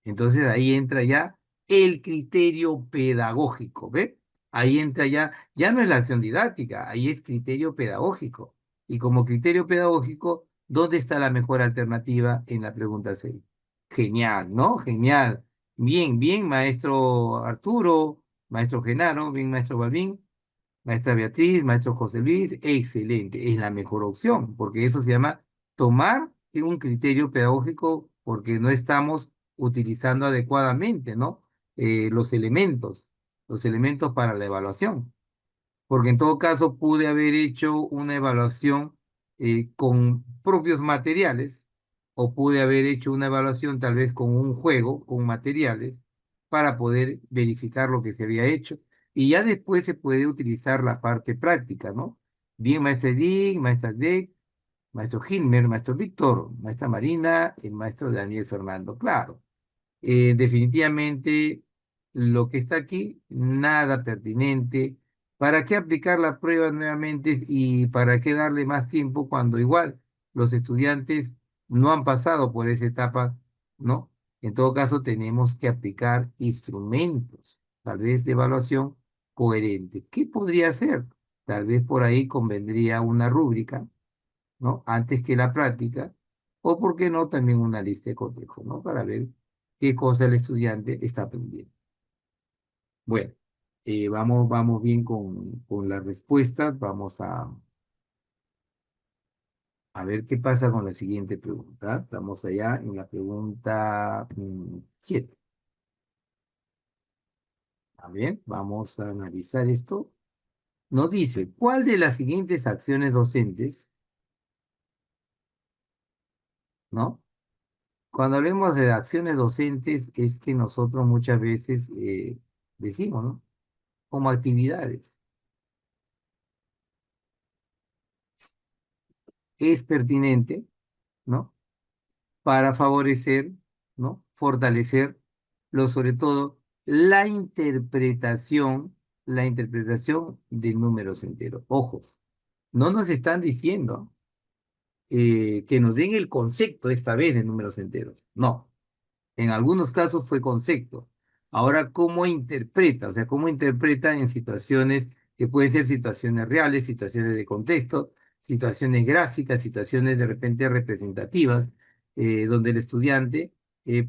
Entonces ahí entra ya el criterio pedagógico, ¿ve? Ahí entra ya no es la acción didáctica, ahí es criterio pedagógico. Y como criterio pedagógico, ¿dónde está la mejor alternativa en la pregunta 6? Genial, ¿no? Genial. Bien, bien, maestro Arturo, maestro Genaro, bien, maestro Balbín. Maestra Beatriz, maestro José Luis, excelente, es la mejor opción, porque eso se llama tomar un criterio pedagógico porque no estamos utilizando adecuadamente, ¿no? Los elementos para la evaluación porque en todo caso pude haber hecho una evaluación con propios materiales o pude haber hecho una evaluación tal vez con un juego, con materiales, para poder verificar lo que se había hecho. Y ya después se puede utilizar la parte práctica, ¿no? Bien, maestra Edith, maestra Deck, maestro Gilmer, maestro Víctor, maestra Marina, el maestro Daniel Fernando. Claro, definitivamente lo que está aquí, nada pertinente, ¿Para qué aplicar la prueba nuevamente y para qué darle más tiempo cuando igual los estudiantes no han pasado por esa etapa, ¿no? En todo caso, tenemos que aplicar instrumentos, tal vez de evaluación coherente. ¿Qué podría ser? Tal vez por ahí convendría una rúbrica, ¿no? Antes que la práctica, o por qué no, también una lista de cotejo, ¿no? Para ver qué cosa el estudiante está aprendiendo. Bueno, vamos bien con las respuestas. Vamos a ver qué pasa con la siguiente pregunta. Estamos allá en la pregunta 7. A ver, vamos a analizar esto. Nos dice, ¿cuál de las siguientes acciones docentes, ¿no? Cuando hablemos de acciones docentes es que nosotros muchas veces decimos, ¿no? Como actividades. Es pertinente, ¿no? Para favorecer, ¿no? Fortalecer, sobre todo, la interpretación de números enteros. Ojo, no nos están diciendo que nos den el concepto esta vez de números enteros. No. En algunos casos fue concepto. Ahora, ¿cómo interpreta? O sea, ¿cómo interpreta en situaciones que pueden ser situaciones reales, situaciones de contexto, situaciones gráficas, situaciones de repente representativas, donde el estudiante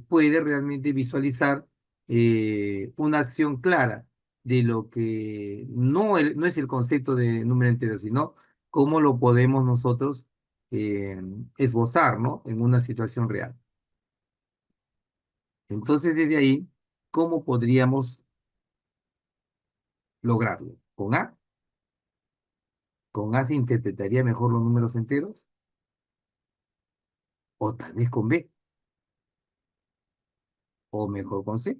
puede realmente visualizar una acción clara de lo que no es el concepto de número entero, sino cómo lo podemos nosotros eh, esbozar, ¿no? En una situación real. Entonces, desde ahí, ¿cómo podríamos lograrlo? ¿Con A? ¿Con A se interpretaría mejor los números enteros? ¿O tal vez con B? ¿O mejor con C?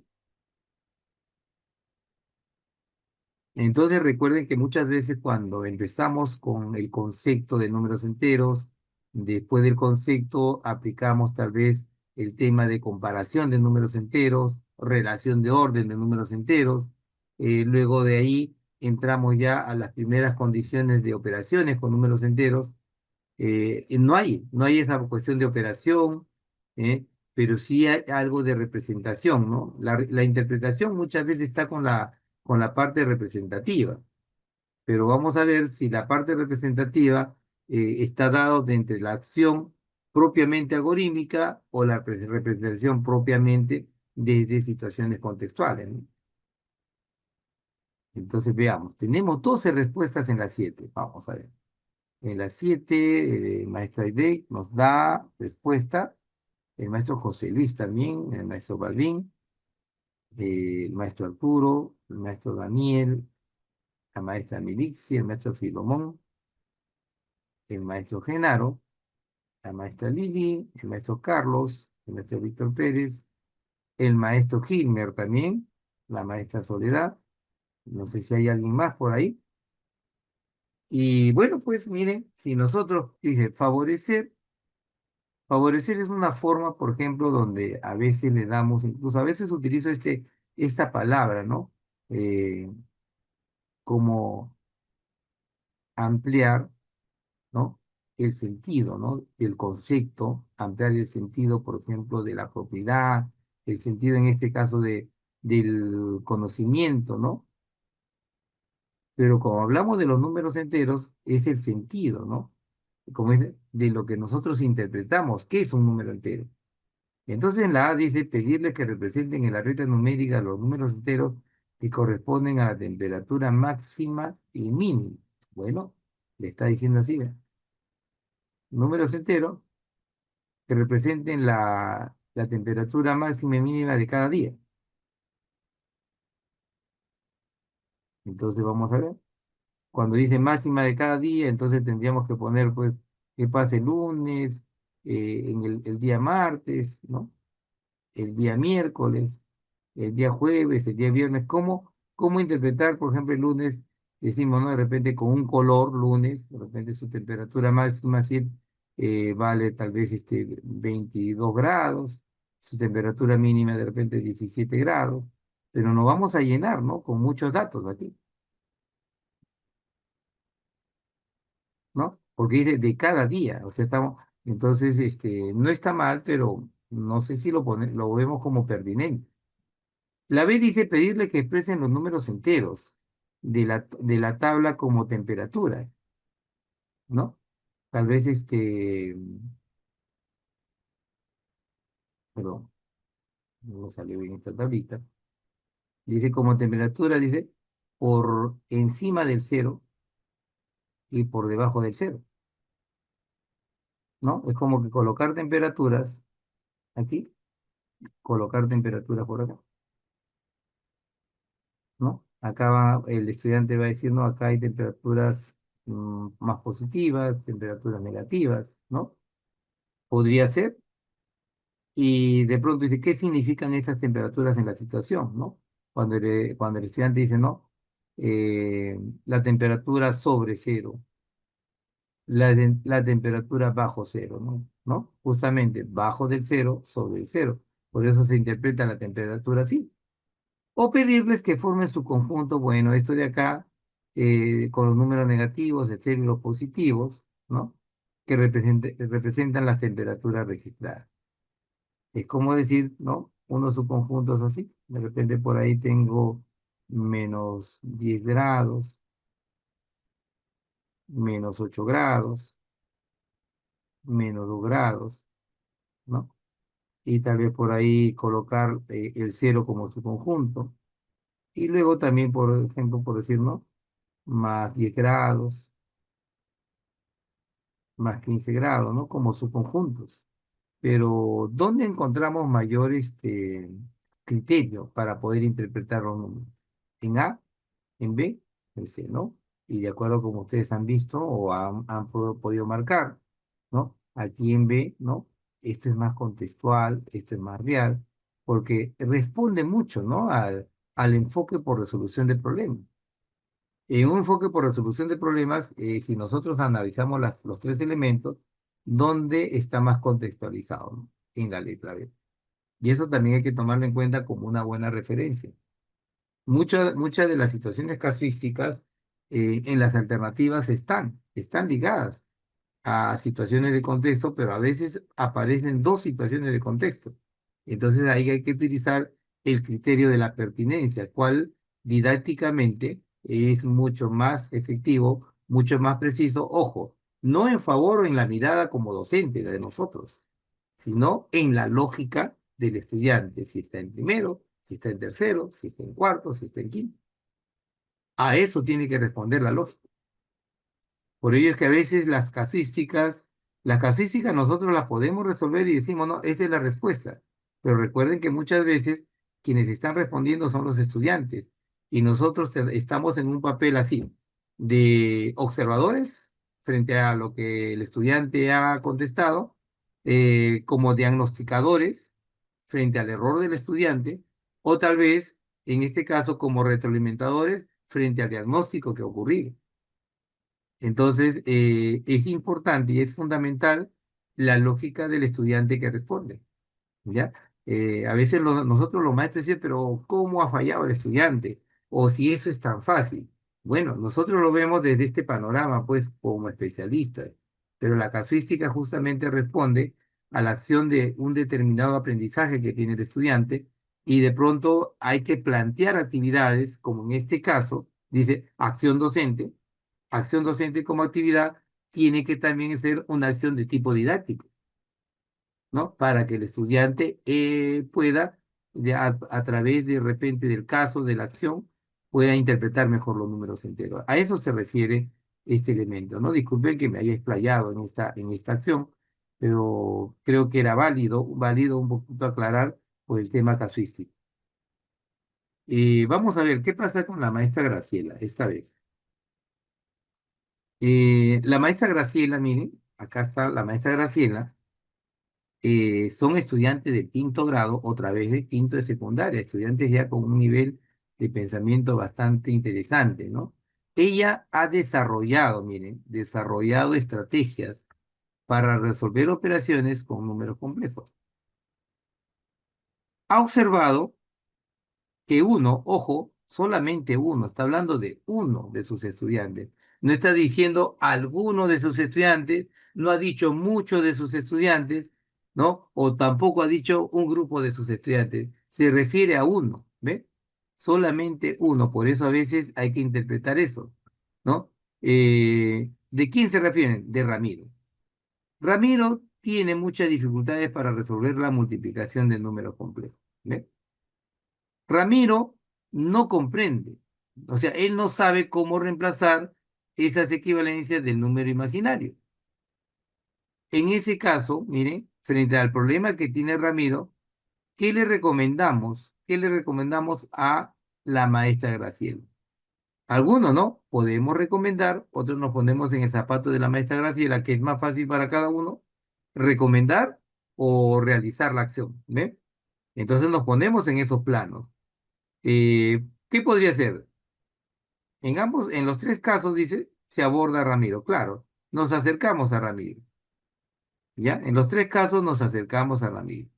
Entonces, recuerden que muchas veces cuando empezamos con el concepto de números enteros, después del concepto aplicamos tal vez el tema de comparación de números enteros, relación de orden de números enteros. Luego de ahí entramos ya a las primeras condiciones de operaciones con números enteros. No hay esa cuestión de operación, ¿eh? Pero sí hay algo de representación, ¿no? La interpretación muchas veces está con la parte representativa, pero vamos a ver si la parte representativa está dado de entre la acción propiamente algorítmica o la representación propiamente desde situaciones contextuales, ¿no? Entonces veamos, tenemos 12 respuestas en las 7. Vamos a ver. En las 7, maestra Aide nos da respuesta, el maestro José Luis también, el maestro Balvin, el maestro Arturo, el maestro Daniel, la maestra Milixi, el maestro Filomón, el maestro Genaro, la maestra Lili, el maestro Carlos, el maestro Víctor Pérez, el maestro Gilmer también, la maestra Soledad, no sé si hay alguien más por ahí. Y bueno, pues miren, si nosotros, dice, favorecer es una forma, por ejemplo, donde a veces le damos, incluso a veces utilizo esta palabra, ¿no? Como ampliar, ¿no? El sentido, ¿no? Del concepto, ampliar el sentido, por ejemplo, de la propiedad, el sentido en este caso del conocimiento, ¿no? Pero como hablamos de los números enteros, es el sentido, ¿no? Como es de lo que nosotros interpretamos, ¿qué es un número entero? Entonces en la A dice pedirle que representen en la recta numérica los números enteros que corresponden a la temperatura máxima y mínima. Bueno, le está diciendo así, ¿ve? Números enteros que representen la temperatura máxima y mínima de cada día. Entonces vamos a ver. Cuando dice máxima de cada día, entonces tendríamos que poner, pues, qué pasa el lunes, en el día martes, ¿no? El día miércoles, el día jueves, el día viernes. ¿Cómo interpretar, por ejemplo, el lunes? Decimos, ¿no? De repente con un color, lunes, de repente su temperatura máxima sí, vale tal vez 22 grados, su temperatura mínima de repente 17 grados, pero nos vamos a llenar, ¿no? Con muchos datos aquí. ¿no? Porque dice de cada día, o sea, estamos, entonces, no está mal, pero no sé si lo vemos como pertinente. La B dice pedirle que expresen los números enteros de la tabla como temperatura, ¿no? Tal vez, perdón, no me salió bien esta tablita. Dice como temperatura, dice, por encima del cero y por debajo del cero, ¿no? Es como que colocar temperaturas aquí, colocar temperaturas por acá, ¿no? El estudiante va a decir, no, acá hay temperaturas más positivas, temperaturas negativas, ¿no? Podría ser. Y de pronto dice, ¿qué significan estas temperaturas en la situación, ¿no? Cuando el estudiante dice, no, la temperatura sobre cero, la temperatura bajo cero, ¿no? ¿No? Justamente bajo del cero sobre el cero. Por eso se interpreta la temperatura así. O pedirles que formen su conjunto, bueno, esto de acá, con los números negativos, de y los positivos, ¿no? Que representan las temperaturas registradas. Es como decir, ¿no? Unos subconjuntos así. De repente por ahí tengo -10 grados, -8 grados, -2 grados, ¿no? Y tal vez por ahí colocar el cero como subconjunto. Y luego también, por ejemplo, por decir, ¿no? +10 grados, +15 grados, ¿no? Como subconjuntos. Pero, ¿dónde encontramos mayor criterio para poder interpretar los números? ¿En A? ¿En B? En C, ¿no? Y de acuerdo como ustedes han visto o han podido marcar, ¿no? Aquí en B, ¿no? Esto es más contextual, esto es más real, porque responde mucho, ¿no? Al enfoque por resolución de problemas. En un enfoque por resolución de problemas, si nosotros analizamos los tres elementos, ¿dónde está más contextualizado, ¿no? En la letra B. Y eso también hay que tomarlo en cuenta como una buena referencia. Muchas de las situaciones casuísticas en las alternativas están ligadas a situaciones de contexto, pero a veces aparecen dos situaciones de contexto. Entonces ahí hay que utilizar el criterio de la pertinencia, el cual didácticamente es mucho más efectivo, mucho más preciso, ojo, no en favor o en la mirada como docente de nosotros, sino en la lógica del estudiante, si está en primero, si está en tercero, si está en cuarto, si está en quinto. A eso tiene que responder la lógica. Por ello es que a veces las casuísticas nosotros las podemos resolver y decimos, no, esa es la respuesta. Pero recuerden que muchas veces quienes están respondiendo son los estudiantes y nosotros estamos en un papel así, de observadores frente a lo que el estudiante ha contestado, como diagnosticadores frente al error del estudiante, o tal vez, en este caso, como retroalimentadores frente al diagnóstico que ha ocurrido. Entonces, es importante y es fundamental la lógica del estudiante que responde, ¿ya? A veces nosotros los maestros decimos, pero ¿cómo ha fallado el estudiante? O si eso es tan fácil. Bueno, nosotros lo vemos desde este panorama, pues, como especialistas, pero la casuística justamente responde a la acción de un determinado aprendizaje que tiene el estudiante y de pronto hay que plantear actividades, como en este caso, dice acción docente como actividad tiene que también ser una acción de tipo didáctico, ¿no? Para que el estudiante pueda, a través de repente del caso, de la acción, pueda interpretar mejor los números enteros. A eso se refiere este elemento, ¿no? Disculpen que me haya explayado en esta acción, pero creo que era válido un poquito aclarar por el tema casuístico. Vamos a ver qué pasa con la maestra Graciela esta vez. La maestra Graciela, miren, acá está la maestra Graciela, son estudiantes de quinto grado, otra vez de quinto de secundaria, estudiantes ya con un nivel de pensamiento bastante interesante, ¿no? Ella ha desarrollado, miren, desarrollado estrategias para resolver operaciones con números complejos. Ha observado que uno, ojo, solamente uno, está hablando de uno de sus estudiantes. No está diciendo alguno de sus estudiantes, no ha dicho muchos de sus estudiantes, ¿no? O tampoco ha dicho un grupo de sus estudiantes. Se refiere a uno, ¿ve? Solamente uno, por eso a veces hay que interpretar eso, ¿no? ¿De quién se refieren? De Ramiro. Ramiro tiene muchas dificultades para resolver la multiplicación de números complejos, ¿ve? Ramiro no comprende, o sea, él no sabe cómo reemplazar esas equivalencias del número imaginario. En ese caso, miren, frente al problema que tiene Ramiro, ¿qué le recomendamos? ¿Qué le recomendamos a la maestra Graciela? Algunos no, podemos recomendar, otros nos ponemos en el zapato de la maestra Graciela, que es más fácil para cada uno, recomendar o realizar la acción, ¿ve? Entonces nos ponemos en esos planos. ¿Qué podría ser? En ambos, en los tres casos, dice, se aborda a Ramiro. Claro, nos acercamos a Ramiro. ¿Ya? En los tres casos nos acercamos a Ramiro.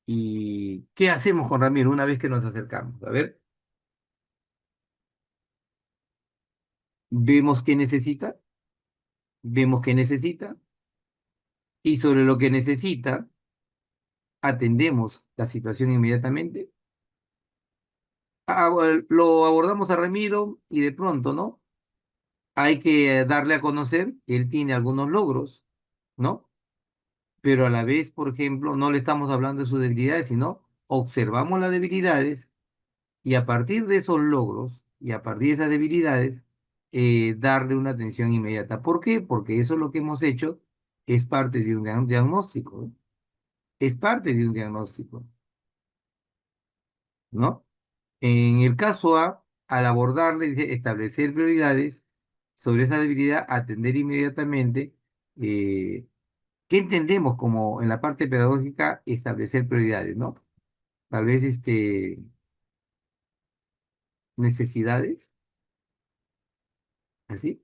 ¿Y qué hacemos con Ramiro una vez que nos acercamos? A ver, vemos qué necesita, y sobre lo que necesita, atendemos la situación inmediatamente. Lo abordamos a Ramiro y de pronto, ¿no? Hay que darle a conocer que él tiene algunos logros, ¿no? Pero a la vez, por ejemplo, no le estamos hablando de sus debilidades, sino observamos las debilidades y a partir de esos logros y a partir de esas debilidades, darle una atención inmediata. ¿Por qué? Porque eso es lo que hemos hecho, es parte de un diagnóstico, ¿eh? Es parte de un diagnóstico, ¿no? En el caso A, al abordarle, dice establecer prioridades sobre esa debilidad, atender inmediatamente. eh, ¿Qué entendemos como en la parte pedagógica establecer prioridades, ¿no? Tal vez necesidades, así,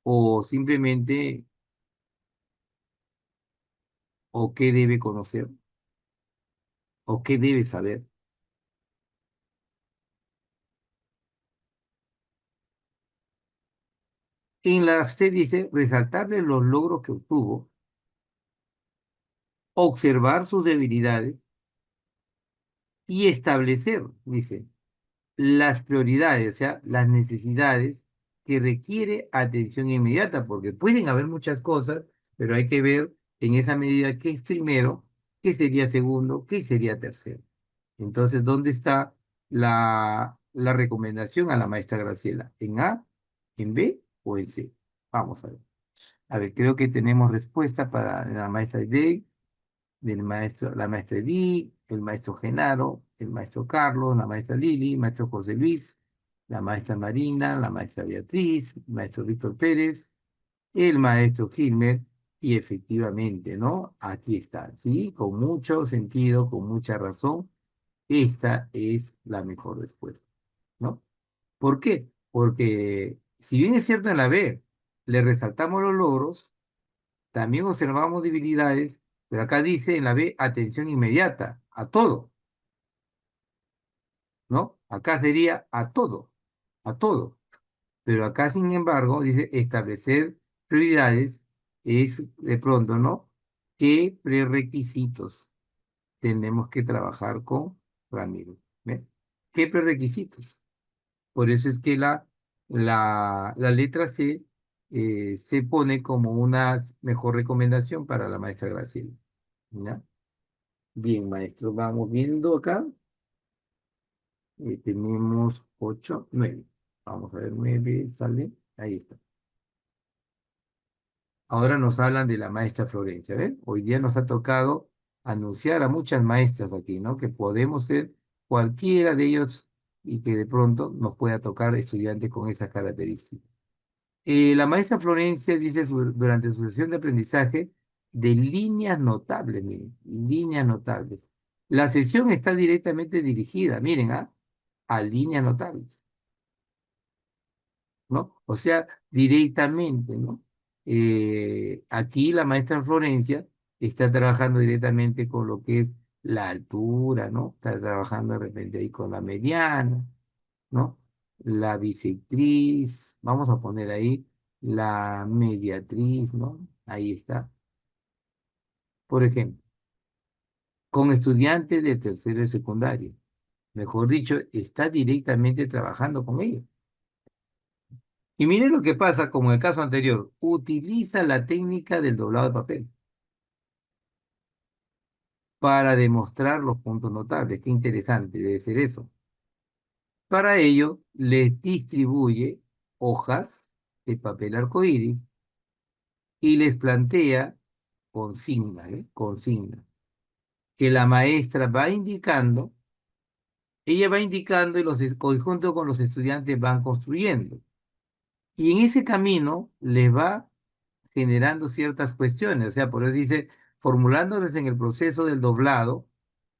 o simplemente, o qué debe conocer, o qué debe saber. En la C dice resaltarle los logros que obtuvo, observar sus debilidades y establecer, dice, las prioridades, o sea, las necesidades que requiere atención inmediata, porque pueden haber muchas cosas, pero hay que ver en esa medida qué es primero, qué sería segundo, qué sería tercero. Entonces, ¿dónde está la recomendación a la maestra Graciela? ¿En A, en B o en C? Vamos a ver. A ver, creo que tenemos respuesta para la maestra D, del maestro, la maestra Edith, el maestro Genaro, el maestro Carlos, la maestra Lili, el maestro José Luis, la maestra Marina, la maestra Beatriz, el maestro Víctor Pérez, el maestro Gilmer, y efectivamente, ¿no? Aquí está, ¿sí? Con mucho sentido, con mucha razón, esta es la mejor respuesta, ¿no? ¿Por qué? Porque si bien es cierto en la B, le resaltamos los logros, también observamos debilidades, pero acá dice en la B, atención inmediata, a todo, ¿no? Acá sería a todo, a todo. Pero acá, sin embargo, dice establecer prioridades es de pronto, ¿no? ¿Qué prerequisitos tenemos que trabajar con Ramiro? ¿Ve? ¿Qué prerequisitos? Por eso es que la letra C se pone como una mejor recomendación para la maestra Graciela. ¿Ya? Bien, maestro, vamos viendo acá. Tenemos 8, 9. Vamos a ver, 9 sale. Ahí está. Ahora nos hablan de la maestra Florencia, ¿ven? Hoy día nos ha tocado anunciar a muchas maestras aquí, ¿no? Que podemos ser cualquiera de ellos y que de pronto nos pueda tocar estudiantes con esas características. La maestra Florencia dice durante su sesión de aprendizaje de líneas notables, miren, líneas notables. La sesión está directamente dirigida, miren, a líneas notables, ¿no? O sea, directamente, ¿no? Aquí la maestra Florencia está trabajando directamente con lo que es la altura, ¿no? Está trabajando de repente ahí con la mediana, ¿no? La bisectriz, vamos a poner ahí la mediatriz, ¿no? Ahí está. Por ejemplo, con estudiantes de tercero y secundario. Mejor dicho, está directamente trabajando con ellos. Y mire lo que pasa, como en el caso anterior, utiliza la técnica del doblado de papel para demostrar los puntos notables. Qué interesante debe ser eso. Para ello, les distribuye hojas de papel arcoíris y les plantea consigna, ¿eh? Consigna, que la maestra va indicando, ella va indicando y junto con los estudiantes van construyendo. Y en ese camino les va generando ciertas cuestiones, o sea, por eso dice, formulándoles en el proceso del doblado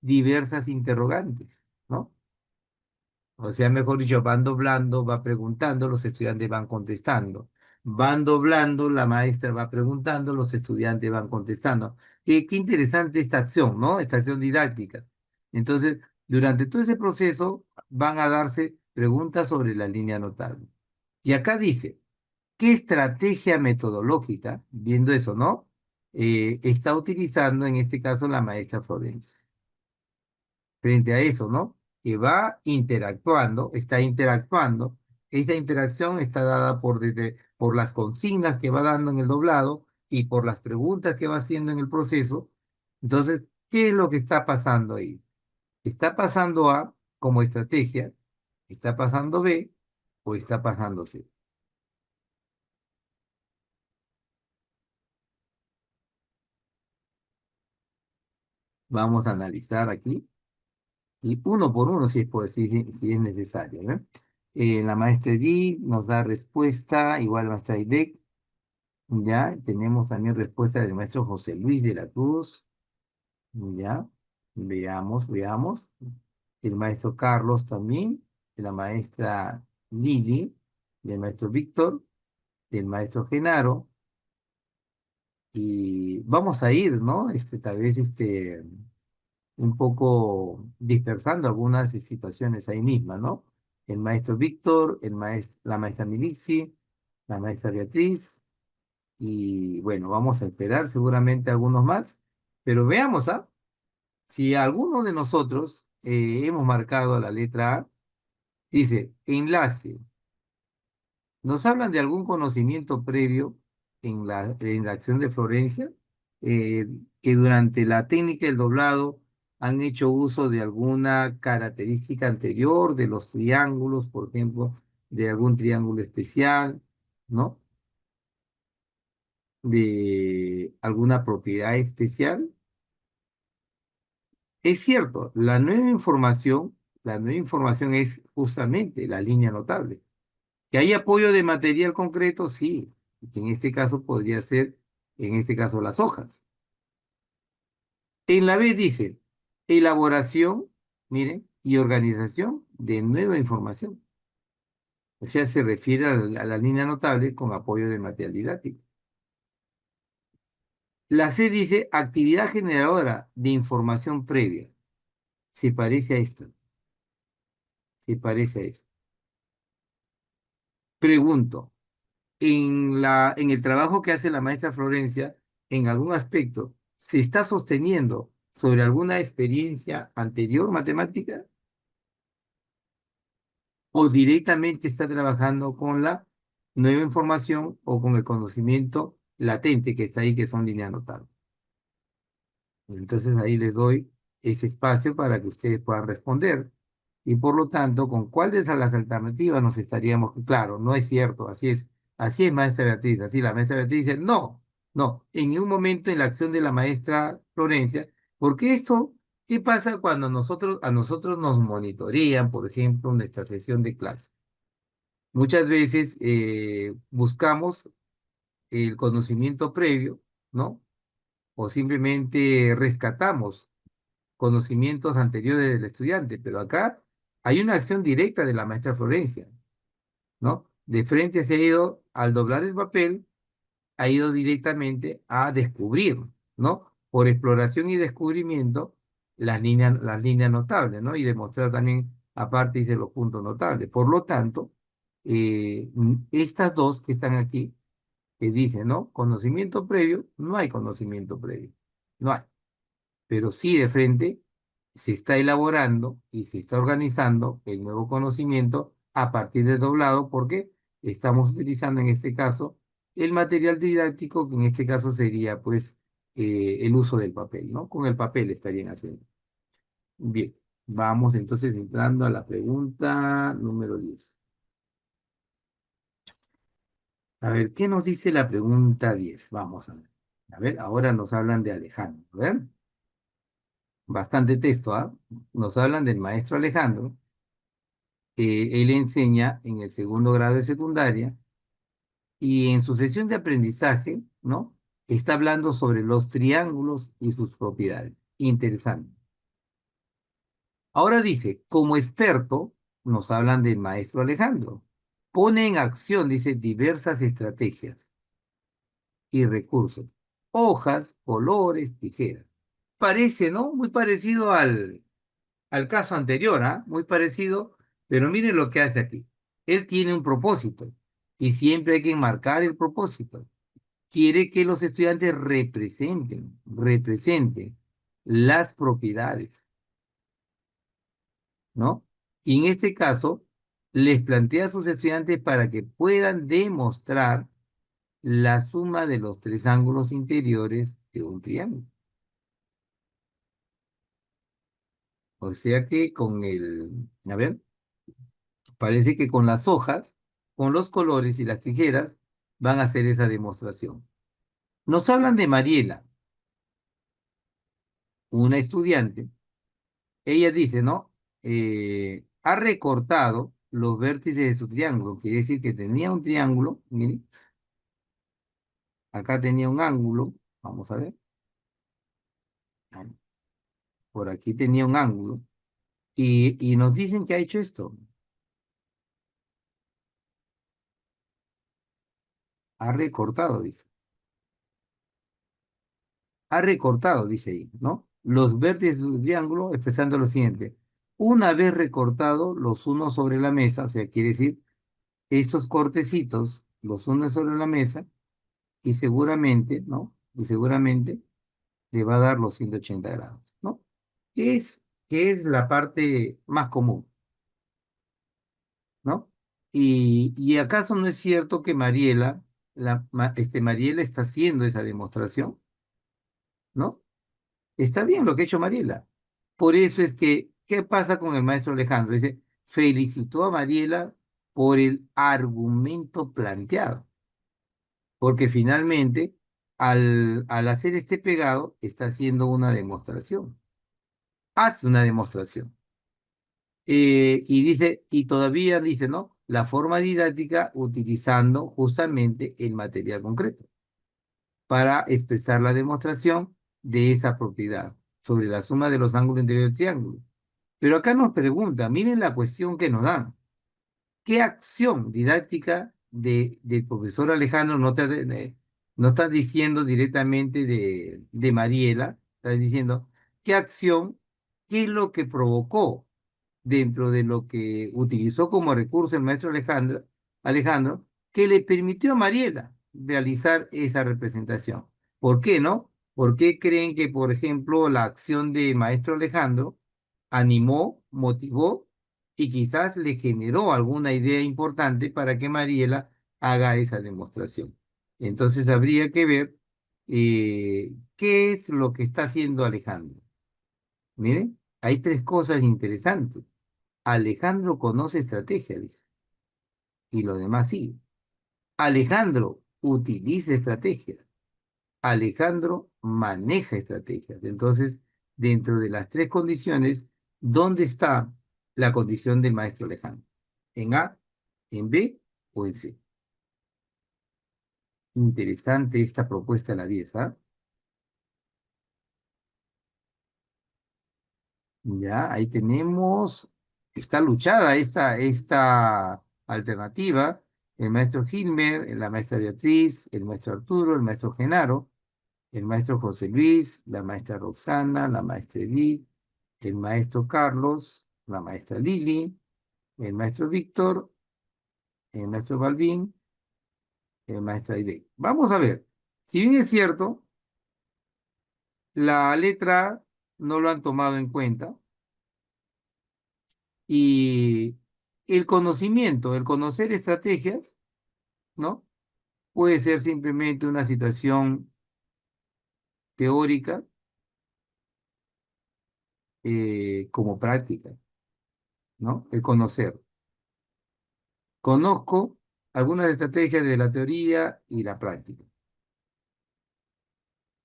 diversas interrogantes, ¿no? O sea, mejor dicho, van doblando, va preguntando, los estudiantes van contestando. Van doblando, la maestra va preguntando, los estudiantes van contestando. Qué interesante esta acción, ¿no? Esta acción didáctica. Entonces, durante todo ese proceso van a darse preguntas sobre la línea notable. Y acá dice, ¿qué estrategia metodológica, viendo eso, ¿no? Está utilizando en este caso la maestra Florencia frente a eso, ¿no? Que va interactuando, está interactuando. Esta interacción está dada por las consignas que va dando en el doblado y por las preguntas que va haciendo en el proceso. Entonces, ¿qué es lo que está pasando ahí? ¿Está pasando A como estrategia? ¿Está pasando B o está pasando C? Vamos a analizar aquí y uno por uno si es necesario, ¿no? La maestra Edith nos da respuesta, igual la maestra IDEC. Ya, tenemos también respuesta del maestro José Luis de la Cruz. Ya, veamos. El maestro Carlos también, de la maestra Lili, del maestro Víctor, del maestro Genaro. Y vamos a ir, ¿no? Tal vez un poco dispersando algunas situaciones ahí mismas, ¿no? El maestro Víctor, la maestra Milixi, la maestra Beatriz. Y bueno, vamos a esperar seguramente algunos más, pero veamos, ¿ah? Si alguno de nosotros hemos marcado la letra A, dice enlace, nos hablan de algún conocimiento previo en la acción de Florencia, eh, que durante la técnica del doblado han hecho uso de alguna característica anterior de los triángulos, por ejemplo, de algún triángulo especial, ¿no? De alguna propiedad especial. Es cierto, la nueva información es justamente la línea notable. Que hay apoyo de material concreto, sí, que en este caso podría ser, en este caso, las hojas. En la B dice, elaboración, miren, y organización de nueva información. O sea, se refiere a la línea notable con apoyo de material didáctico. La C dice, actividad generadora de información previa. Se parece a esto, se parece a esto. Pregunto, en el trabajo que hace la maestra Florencia, en algún aspecto, ¿se está sosteniendo sobre alguna experiencia anterior matemática o directamente está trabajando con la nueva información o con el conocimiento latente que está ahí, que son líneas notables? Entonces ahí les doy ese espacio para que ustedes puedan responder. Y por lo tanto, ¿con cuál de esas las alternativas nos estaríamos? Claro, no es cierto, así es, maestra Beatriz, así la maestra Beatriz dice, no, no, en ningún momento en la acción de la maestra Florencia, porque esto, ¿qué pasa cuando a nosotros nos monitorean, por ejemplo, en nuestra sesión de clase? Muchas veces buscamos el conocimiento previo, ¿no? O simplemente rescatamos conocimientos anteriores del estudiante, pero acá hay una acción directa de la maestra Florencia, ¿no? De frente se ha ido, al doblar el papel, ha ido directamente a descubrir, ¿no? Por exploración y descubrimiento, las líneas notables, ¿no? Y demostrar también, aparte, dice los puntos notables. Por lo tanto, estas dos que están aquí, que dicen, ¿no? Conocimiento previo, no hay conocimiento previo, no hay. Pero sí de frente se está elaborando y se está organizando el nuevo conocimiento a partir del doblado, porque estamos utilizando en este caso el material didáctico, que en este caso sería pues el uso del papel, ¿no? Con el papel estarían haciendo. Bien, vamos entonces entrando a la pregunta número 10. A ver, ¿qué nos dice la pregunta 10? Vamos a ver. A ver, ahora nos hablan de Alejandro. A ver, bastante texto, ¿ah? Nos hablan del maestro Alejandro. Él enseña en el segundo grado de secundaria y en su sesión de aprendizaje, ¿no? Está hablando sobre los triángulos y sus propiedades. Interesante. Ahora dice, como experto, nos hablan del maestro Alejandro. Pone en acción, dice, diversas estrategias y recursos. Hojas, colores, tijeras. Parece, ¿no? Muy parecido al caso anterior, ¿ah? Muy parecido, pero miren lo que hace aquí. Él tiene un propósito y siempre hay que enmarcar el propósito. Quiere que los estudiantes representen las propiedades, ¿no? Y en este caso, les plantea a sus estudiantes para que puedan demostrar la suma de los tres ángulos interiores de un triángulo. O sea que a ver, parece que con las hojas, con los colores y las tijeras, van a hacer esa demostración. Nos hablan de Mariela, una estudiante. Ella dice, ¿no? Ha recortado los vértices de su triángulo. Quiere decir que tenía un triángulo, miren, acá tenía un ángulo. Vamos a ver. Por aquí tenía un ángulo. Y nos dicen que ha hecho esto. Ha recortado, dice. Ha recortado, dice ahí, ¿no? Los vértices de su triángulo, expresando lo siguiente. Una vez recortado los unos sobre la mesa, o sea, quiere decir, estos cortecitos, los unos sobre la mesa, y seguramente, ¿no? Y seguramente le va a dar los 180 grados, ¿no? Que es la parte más común, ¿no? Y acaso no es cierto que Mariela está haciendo esa demostración, ¿no? Está bien lo que ha hecho Mariela. Por eso es que, ¿qué pasa con el maestro Alejandro? Dice, felicitó a Mariela por el argumento planteado, porque finalmente, al hacer este pegado, está haciendo una demostración. Hace una demostración. Y dice, y todavía dice, ¿no? La forma didáctica utilizando justamente el material concreto para expresar la demostración de esa propiedad sobre la suma de los ángulos interiores del triángulo. Pero acá nos pregunta, miren la cuestión que nos dan. ¿Qué acción didáctica del profesor Alejandro no está diciendo directamente de Mariela? Está diciendo, ¿qué acción, qué es lo que provocó dentro de lo que utilizó como recurso el maestro Alejandro, que le permitió a Mariela realizar esa representación? ¿Por qué no? ¿Por qué creen que, por ejemplo, la acción de maestro Alejandro animó, motivó y quizás le generó alguna idea importante para que Mariela haga esa demostración? Entonces habría que ver qué es lo que está haciendo Alejandro. Miren, hay tres cosas interesantes. Alejandro conoce estrategia, dice, y lo demás sigue. Alejandro utiliza estrategias. Alejandro maneja estrategias. Entonces, dentro de las tres condiciones, ¿dónde está la condición del maestro Alejandro? ¿En A, en B o en C? Interesante esta propuesta de la 10, ¿ah? Ya, ahí tenemos, está luchada esta alternativa, el maestro Gilmer, la maestra Beatriz, el maestro Arturo, el maestro Genaro, el maestro José Luis, la maestra Roxana, la maestra Edith, el maestro Carlos, la maestra Lili, el maestro Víctor, el maestro Balbín, el maestro Aide. Vamos a ver, si bien es cierto, la letra no lo han tomado en cuenta y el conocimiento, el conocer estrategias, ¿no? Puede ser simplemente una situación teórica como práctica, ¿no? El conocer. Conozco algunas estrategias de la teoría y la práctica.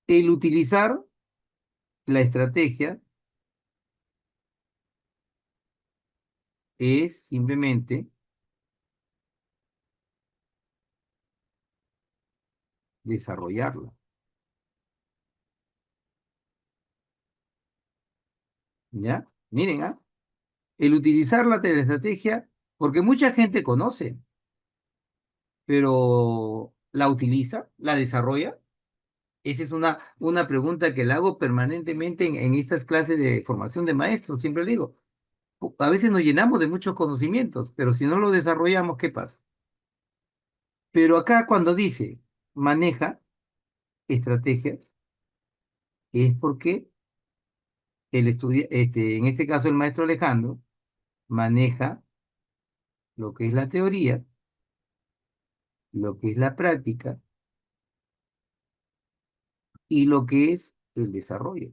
El utilizar la estrategia es simplemente desarrollarla, ¿ya? Miren, ¿ah? El utilizar la estrategia, porque mucha gente conoce, pero ¿la utiliza? ¿La desarrolla? Esa es una pregunta que le hago permanentemente en estas clases de formación de maestros. Siempre le digo, a veces nos llenamos de muchos conocimientos, pero si no lo desarrollamos, ¿qué pasa? Pero acá cuando dice maneja estrategias, es porque en este caso el maestro Alejandro, maneja lo que es la teoría, lo que es la práctica y lo que es el desarrollo.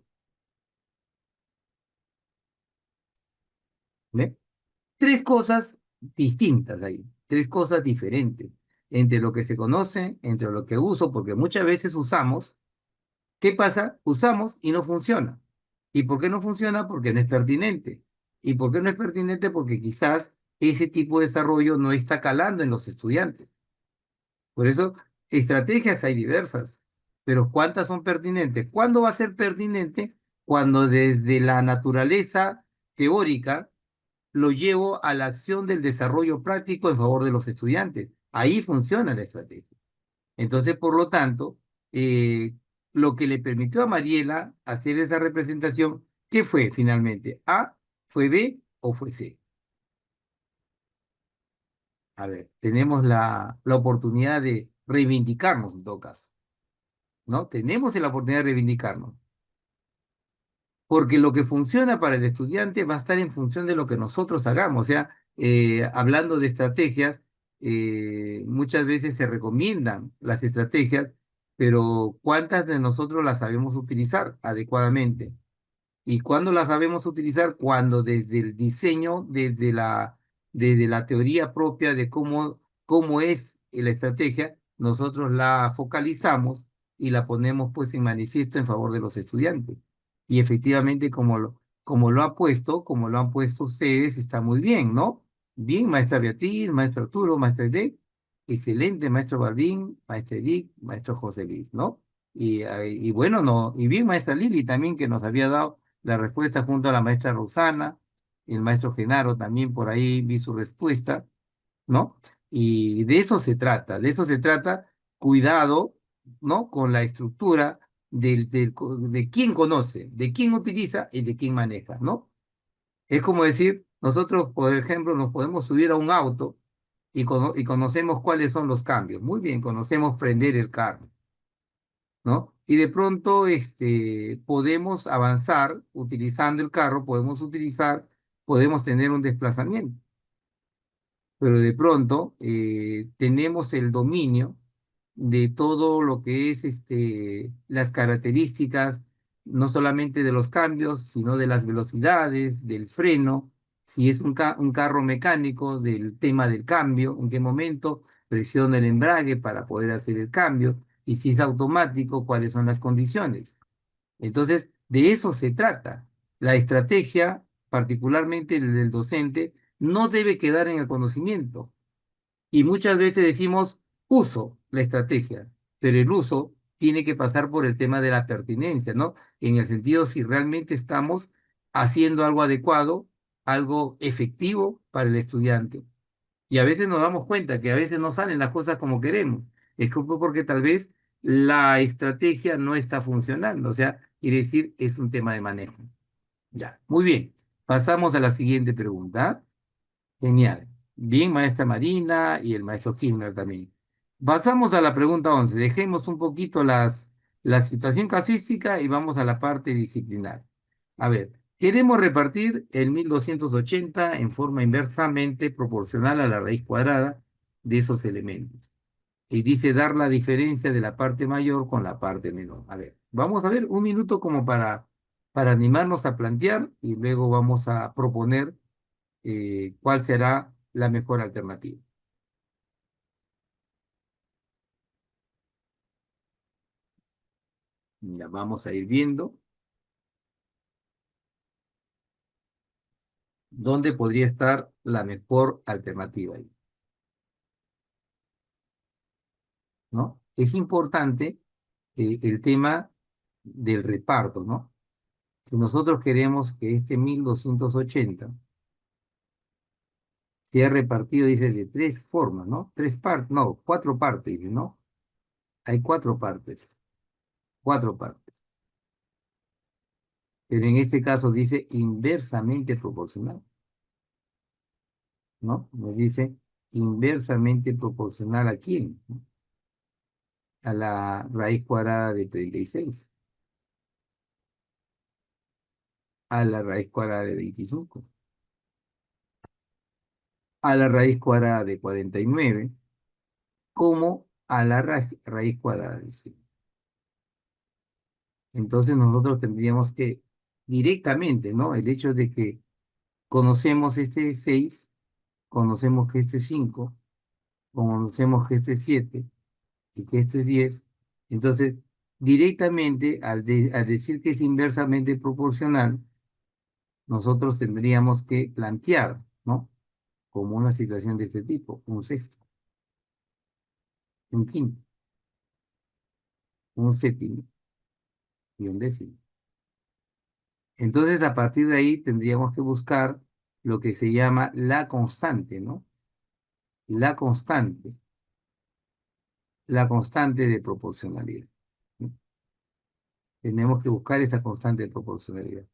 ¿Ve? Tres cosas distintas ahí, tres cosas diferentes entre lo que se conoce, entre lo que uso, porque muchas veces usamos. ¿Qué pasa? Usamos y no funciona. ¿Y por qué no funciona? Porque no es pertinente. ¿Y por qué no es pertinente? Porque quizás ese tipo de desarrollo no está calando en los estudiantes. Por eso, estrategias hay diversas, pero ¿cuántas son pertinentes? ¿Cuándo va a ser pertinente? Cuando desde la naturaleza teórica lo llevo a la acción del desarrollo práctico en favor de los estudiantes. Ahí funciona la estrategia. Entonces, por lo tanto, lo que le permitió a Mariela hacer esa representación, ¿qué fue finalmente? ¿A, fue B o fue C? A ver, tenemos la oportunidad de reivindicarnos en todo caso, ¿no? Tenemos la oportunidad de reivindicarnos, porque lo que funciona para el estudiante va a estar en función de lo que nosotros hagamos. O sea, hablando de estrategias, muchas veces se recomiendan las estrategias, pero ¿cuántas de nosotros las sabemos utilizar adecuadamente? ¿Y cuándo la sabemos utilizar? Cuando desde el diseño, desde la teoría propia de cómo es la estrategia, nosotros la focalizamos y la ponemos pues en manifiesto en favor de los estudiantes. Y efectivamente, como lo ha puesto, como lo han puesto ustedes, está muy bien, ¿no? Bien, maestra Beatriz, maestro Arturo, maestra Edith, excelente, maestro Balbín, maestra Edith, maestro José Luis, ¿no? Y bueno, no, y bien, maestra Lili también que nos había dado la respuesta junto a la maestra Rosana, el maestro Genaro también por ahí vi su respuesta, ¿no? Y de eso se trata, de eso se trata, cuidado, ¿no? Con la estructura de quién conoce, de quién utiliza y de quién maneja, ¿no? Es como decir, nosotros, por ejemplo, nos podemos subir a un auto y conocemos cuáles son los cambios. Muy bien, conocemos prender el carro, ¿no? Y de pronto podemos avanzar utilizando el carro, podemos tener un desplazamiento, pero de pronto tenemos el dominio de todo lo que es las características, no solamente de los cambios, sino de las velocidades, del freno, si es un carro mecánico, del tema del cambio, en qué momento presiona el embrague para poder hacer el cambio, y si es automático, cuáles son las condiciones. Entonces, de eso se trata. La estrategia, particularmente el del docente, no debe quedar en el conocimiento. Y muchas veces decimos uso la estrategia, pero el uso tiene que pasar por el tema de la pertinencia, ¿no? En el sentido si realmente estamos haciendo algo adecuado, algo efectivo para el estudiante. Y a veces nos damos cuenta que a veces no salen las cosas como queremos. Es porque tal vez la estrategia no está funcionando. O sea, quiere decir, es un tema de manejo. Ya, muy bien. Pasamos a la siguiente pregunta. Genial. Bien, maestra Marina y el maestro Kirchner también. Pasamos a la pregunta 11. Dejemos un poquito la situación casuística y vamos a la parte disciplinar. A ver, queremos repartir el 1280 en forma inversamente proporcional a la raíz cuadrada de esos elementos. Y dice dar la diferencia de la parte mayor con la parte menor. A ver, vamos a ver un minuto como para animarnos a plantear y luego vamos a proponer cuál será la mejor alternativa. Ya vamos a ir viendo dónde podría estar la mejor alternativa ahí, ¿no? Es importante el tema del reparto, ¿no? Si nosotros queremos que este 1280 sea repartido, dice, de tres formas, ¿no? Tres partes, no, cuatro partes, ¿no? Hay cuatro partes. Pero en este caso dice inversamente proporcional, ¿no? Nos dice inversamente proporcional a quién, ¿no? A la raíz cuadrada de 36, a la raíz cuadrada de 25, a la raíz cuadrada de 49, como a la raíz cuadrada de 100. Entonces nosotros tendríamos que directamente, ¿no? El hecho de que conocemos este 6, conocemos que este es 5, conocemos que este es 7 y que este es 10. Entonces, directamente, al decir que es inversamente proporcional, nosotros tendríamos que plantear, ¿no? Como una situación de este tipo, un sexto, un quinto, un séptimo y un décimo. Entonces, a partir de ahí tendríamos que buscar lo que se llama la constante, ¿no? La constante, la constante de proporcionalidad, ¿no? Tenemos que buscar esa constante de proporcionalidad.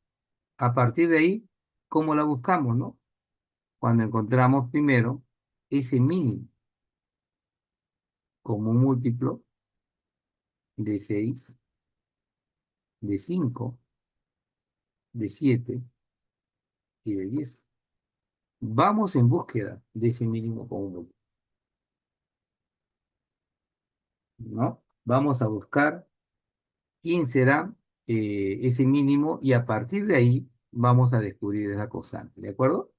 A partir de ahí, ¿cómo la buscamos, no? Cuando encontramos primero ese mínimo como un múltiplo de 6, de 5, de 7 y de 10. Vamos en búsqueda de ese mínimo común, ¿no? Vamos a buscar quién será ese mínimo y a partir de ahí vamos a descubrir esa constante, ¿de acuerdo?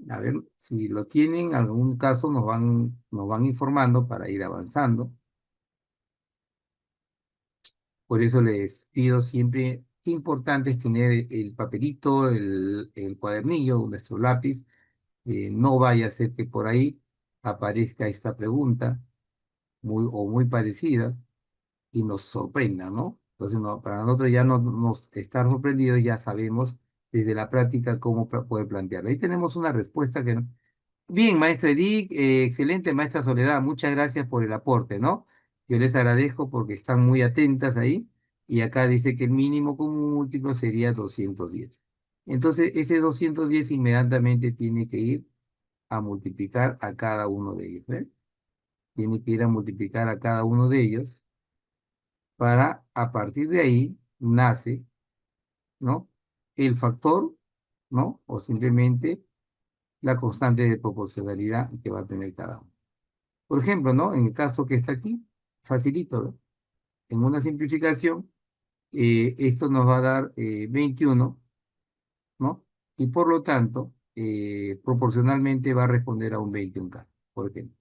A ver, si lo tienen, en algún caso nos van informando para ir avanzando. Por eso les pido siempre, qué importante es tener el papelito, el cuadernillo, nuestro lápiz. No vaya a ser que por ahí aparezca esta pregunta muy parecida y nos sorprenda, ¿no? Entonces, para nosotros ya no nos estar sorprendidos, ya sabemos desde la práctica cómo poder plantearla. Ahí tenemos una respuesta que... Bien, maestra Edith, excelente, maestra Soledad, muchas gracias por el aporte, ¿no? Yo les agradezco porque están muy atentas ahí y acá dice que el mínimo común múltiplo sería 210. Entonces, ese 210 inmediatamente tiene que ir a multiplicar a cada uno de ellos, ¿ves? Tiene que ir a multiplicar a cada uno de ellos para, a partir de ahí, nace, ¿no? El factor, ¿no? O simplemente la constante de proporcionalidad que va a tener cada uno. Por ejemplo, ¿no? En el caso que está aquí, facilito, ¿no? En una simplificación, esto nos va a dar 21, ¿no? Y por lo tanto, proporcionalmente va a responder a un 21K, por ejemplo.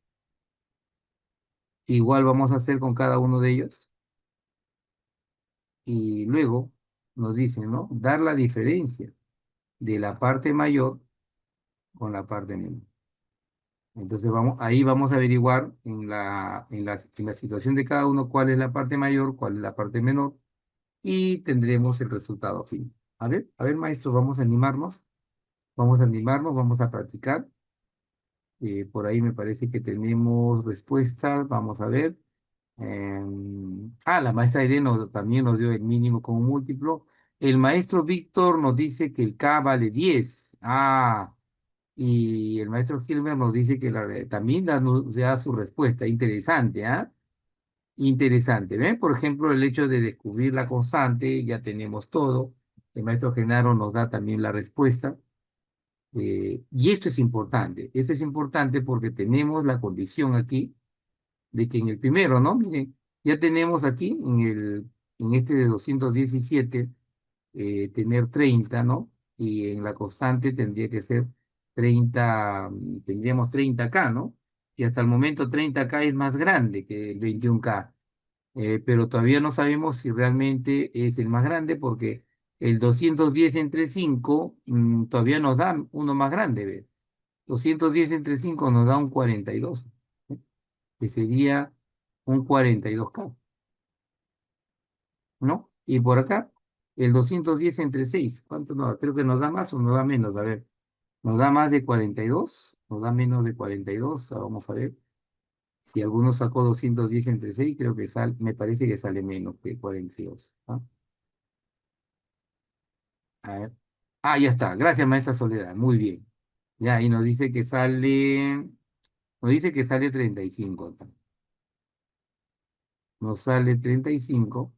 Igual vamos a hacer con cada uno de ellos y luego nos dicen, ¿no? Dar la diferencia de la parte mayor con la parte menor. Entonces ahí vamos a averiguar en la situación de cada uno cuál es la parte mayor, cuál es la parte menor y tendremos el resultado fin. A ver, maestro, vamos a animarnos, vamos a practicar. Por ahí me parece que tenemos respuestas, vamos a ver. La maestra Irene también nos dio el mínimo como múltiplo. el maestro Víctor nos dice que el K vale 10. Ah, y el maestro Hilmer nos dice que también da su respuesta. Interesante, ¿ah? Interesante. ¿Ven? Por ejemplo, el hecho de descubrir la constante, ya tenemos todo. El maestro Genaro nos da también la respuesta. Y esto es importante. Esto es importante porque tenemos la condición aquí de que en el primero, ¿no? Miren, ya tenemos aquí en este de 217 tener 30, ¿no? Y en la constante tendría que ser 30, tendríamos 30K, ¿no? Y hasta el momento 30K es más grande que el 21K, pero todavía no sabemos si realmente es el más grande porque el 210 entre 5 todavía nos da uno más grande, ¿ve? 210 entre 5 nos da un 42, ¿eh? Que sería un 42K, ¿no? Y por acá, el 210 entre 6, ¿cuánto nos da? Creo que nos da más o nos da menos, a ver, nos da más de 42, nos da menos de 42, vamos a ver. Si alguno sacó 210 entre 6, creo que me parece que sale menos que 42, ¿ah? A ver. Ah, ya está. Gracias, maestra Soledad. Muy bien. Ya, y nos dice que sale 35 acá. Nos sale 35.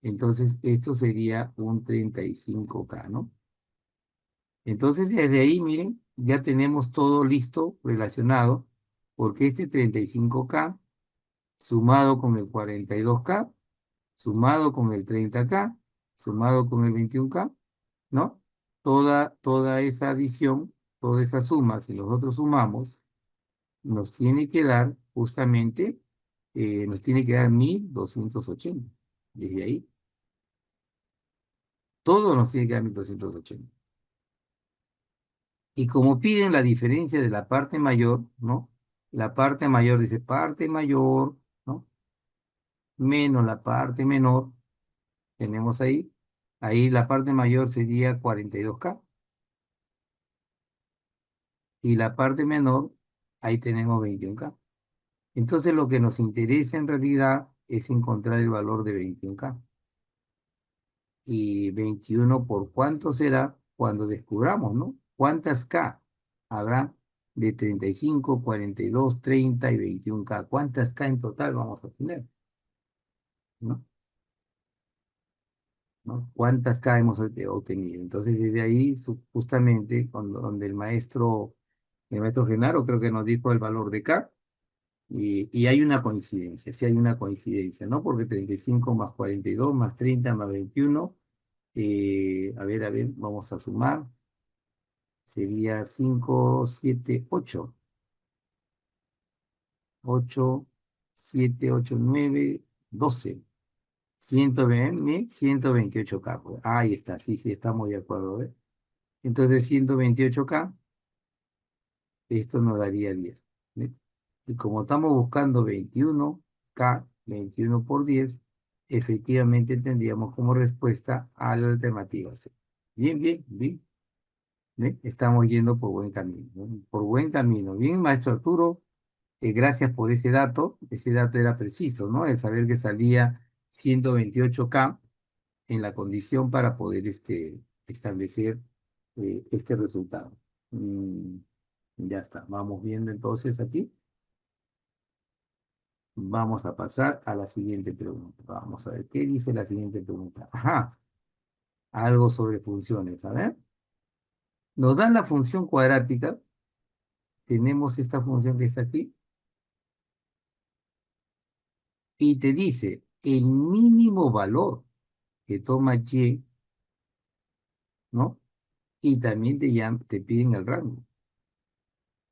Entonces esto sería un 35K, ¿no? Entonces desde ahí, miren, ya tenemos todo listo, relacionado, porque este 35K sumado con el 42K, sumado con el 30K, sumado con el 21K, ¿no? Toda esa adición, toda esa suma, si nosotros sumamos, nos tiene que dar justamente, nos tiene que dar 1280. Desde ahí, todo nos tiene que dar 1280. Y como piden la diferencia de la parte mayor, ¿no? La parte mayor dice parte mayor, ¿no? Menos la parte menor, tenemos ahí. Ahí la parte mayor sería 42K. Y la parte menor, ahí tenemos 21K. Entonces lo que nos interesa en realidad es encontrar el valor de 21K. Y 21 por cuánto será cuando descubramos, ¿no? ¿Cuántas K habrá de 35, 42, 30 y 21K? ¿Cuántas K en total vamos a tener? ¿No? ¿No? ¿Cuántas K hemos obtenido? Entonces, desde ahí, justamente, donde el maestro Genaro creo que nos dijo el valor de K, y hay una coincidencia, sí hay una coincidencia, ¿no? Porque 35 más 42 más 30 más 21, a ver, vamos a sumar, sería 5 7 8 8 7 8 9 12 128K. Pues. Ahí está, sí, sí, estamos de acuerdo, ¿eh? Entonces 128K, esto nos daría 10, ¿ve? Y como estamos buscando 21K, 21 por 10, efectivamente tendríamos como respuesta a la alternativa C. Bien, bien, bien, ¿ve? Estamos yendo por buen camino, ¿no? Por buen camino. Bien, maestro Arturo, gracias por ese dato. Ese dato era preciso, ¿no? El saber que salía 128K en la condición para poder establecer este resultado. Mm, ya está. Vamos viendo entonces aquí. Vamos a pasar a la siguiente pregunta. Vamos a ver qué dice la siguiente pregunta. Ajá, algo sobre funciones. A ver, nos dan la función cuadrática. Tenemos esta función que está aquí y te dice el mínimo valor que toma y, ¿no? Y también te piden el rango.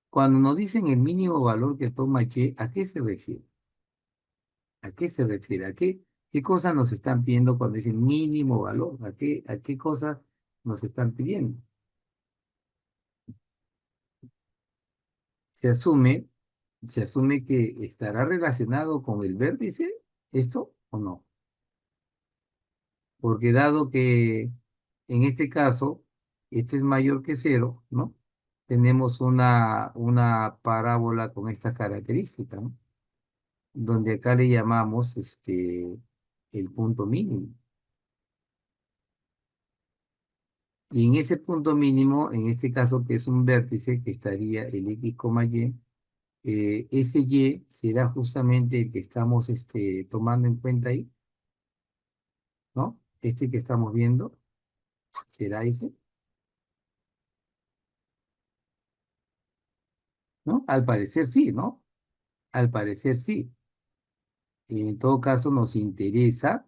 Cuando nos dicen el mínimo valor que toma y, ¿a qué se refiere? ¿A qué se refiere? ¿Qué cosas nos están pidiendo cuando dicen mínimo valor? ¿A qué cosas nos están pidiendo? Se asume, se asume que estará relacionado con el vértice, ¿esto o no? Porque dado que en este caso esto es mayor que cero, ¿no? Tenemos una parábola con esta característica, ¿no? Donde acá le llamamos el punto mínimo. Y en ese punto mínimo, en este caso que es un vértice, que estaría el X, Y, ese Y será justamente el que estamos tomando en cuenta ahí, ¿no? Este que estamos viendo, será ese, ¿no? Al parecer sí, ¿no? Al parecer sí. En todo caso, nos interesa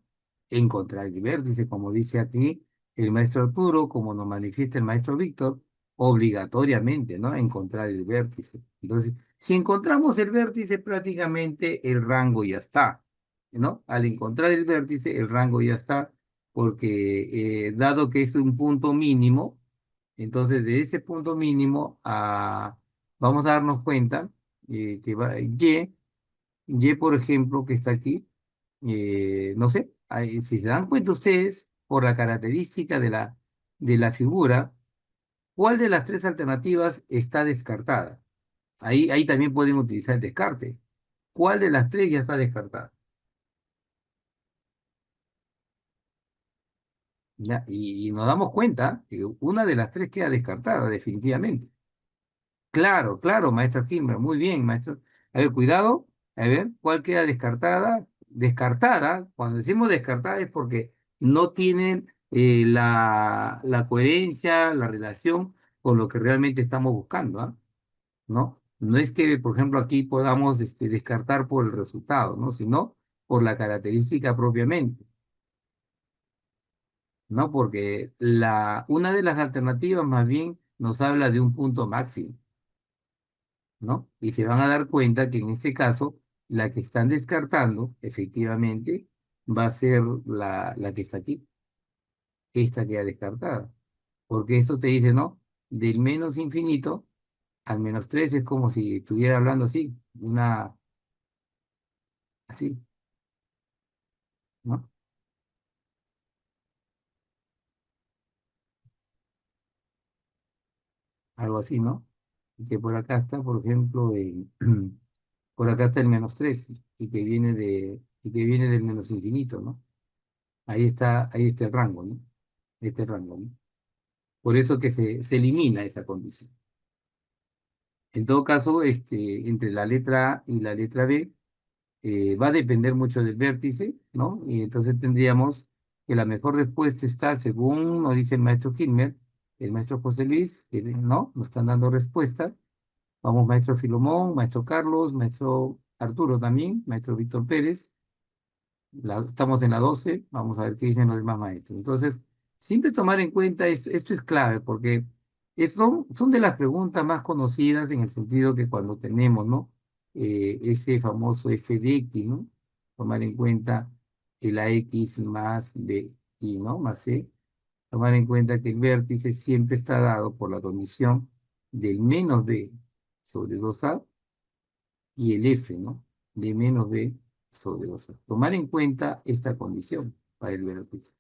encontrar el vértice, como dice aquí el maestro Arturo, como nos manifiesta el maestro Víctor, obligatoriamente, ¿no? Encontrar el vértice. Entonces, si encontramos el vértice, prácticamente el rango ya está, ¿no? Al encontrar el vértice, el rango ya está, porque dado que es un punto mínimo, entonces de ese punto mínimo vamos a darnos cuenta que Y, por ejemplo, que está aquí, no sé, si se dan cuenta ustedes, por la característica de la figura, ¿cuál de las tres alternativas está descartada? Ahí también pueden utilizar el descarte. ¿Cuál de las tres ya está descartada? ¿Ya? Y nos damos cuenta que una de las tres queda descartada, definitivamente. Claro, claro, maestro Gilmer, muy bien, maestro. A ver, cuidado, a ver, ¿cuál queda descartada? Descartada, cuando decimos descartada es porque no tienen la coherencia, la relación con lo que realmente estamos buscando, ¿ah? ¿No? No es que, por ejemplo, aquí podamos descartar por el resultado, ¿no? Sino por la característica propiamente, ¿no? Porque una de las alternativas más bien nos habla de un punto máximo. ¿No? Y se van a dar cuenta que en este caso, la que están descartando, efectivamente, va a ser la que está aquí, esta queda descartada. Porque esto te dice, ¿no? Del menos infinito al menos 3 es como si estuviera hablando así, así, ¿no? Algo así, ¿no? Y que por acá está, por ejemplo, por acá está el menos 3 y que viene del menos infinito, ¿no? Ahí está el rango, ¿no? Este rango, ¿no? Por eso que se elimina esa condición. En todo caso, entre la letra A y la letra B, va a depender mucho del vértice, ¿no? Y entonces tendríamos que la mejor respuesta está, según nos dice el maestro Hilmer, el maestro José Luis, que no, nos están dando respuesta. Vamos, maestro Filomón, maestro Carlos, maestro Arturo también, maestro Víctor Pérez. Estamos en la 12, vamos a ver qué dicen los demás maestros. Entonces, siempre tomar en cuenta esto es clave, porque son de las preguntas más conocidas en el sentido que cuando tenemos, ¿no? Ese famoso f de x, ¿no? Tomar en cuenta que la x más b y, ¿no? Más c. Tomar en cuenta que el vértice siempre está dado por la condición del menos b sobre 2a y el f, ¿no? De menos b sobre 2a. Tomar en cuenta esta condición para el vértice.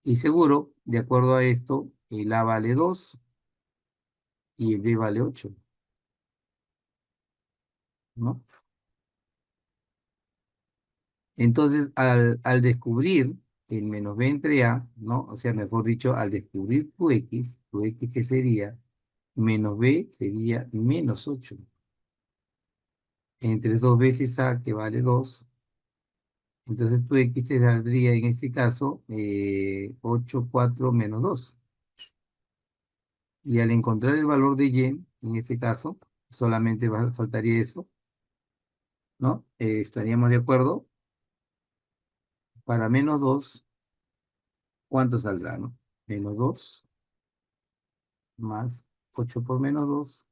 Y seguro, de acuerdo a esto, el a vale 2 y el b vale 8, ¿no? Entonces, al descubrir el menos b entre a, ¿no? O sea, mejor dicho, al descubrir tu x que sería menos b sería menos 8. Entre dos veces a que vale 2. Entonces tu x te saldría en este caso 8, 4 menos 2. Y al encontrar el valor de y, en este caso, solamente faltaría eso, ¿no? Estaríamos de acuerdo. Para menos 2, ¿cuánto saldrá, no? Menos 2 más 8 por menos 2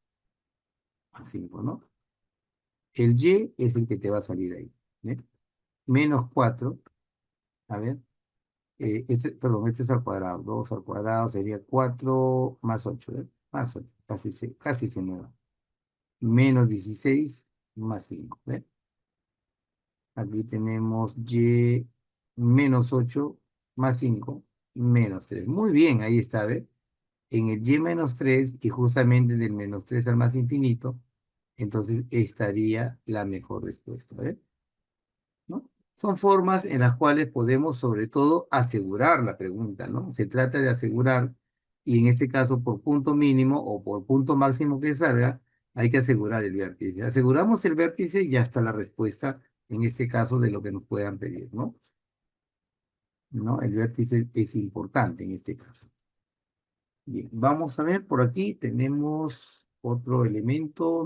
más 5, ¿no? El y es el que te va a salir ahí. ¿Ve? Menos 4, a ver, perdón, este es al cuadrado. 2 al cuadrado sería 4 más 8, ¿eh? Más 8, casi se me va. Menos 16 más 5, ¿ve? Aquí tenemos y menos 8 más 5 menos 3. Muy bien, ahí está, ¿ve? En el y menos 3 y justamente del menos 3 al más infinito, entonces estaría la mejor respuesta, ¿ve? ¿No? Son formas en las cuales podemos sobre todo asegurar la pregunta, ¿no? Se trata de asegurar y en este caso por punto mínimo o por punto máximo que salga, hay que asegurar el vértice. Aseguramos el vértice y ya está la respuesta, en este caso, de lo que nos puedan pedir, ¿no? ¿No? El vértice es importante en este caso. Bien, vamos a ver, por aquí tenemos otro elemento,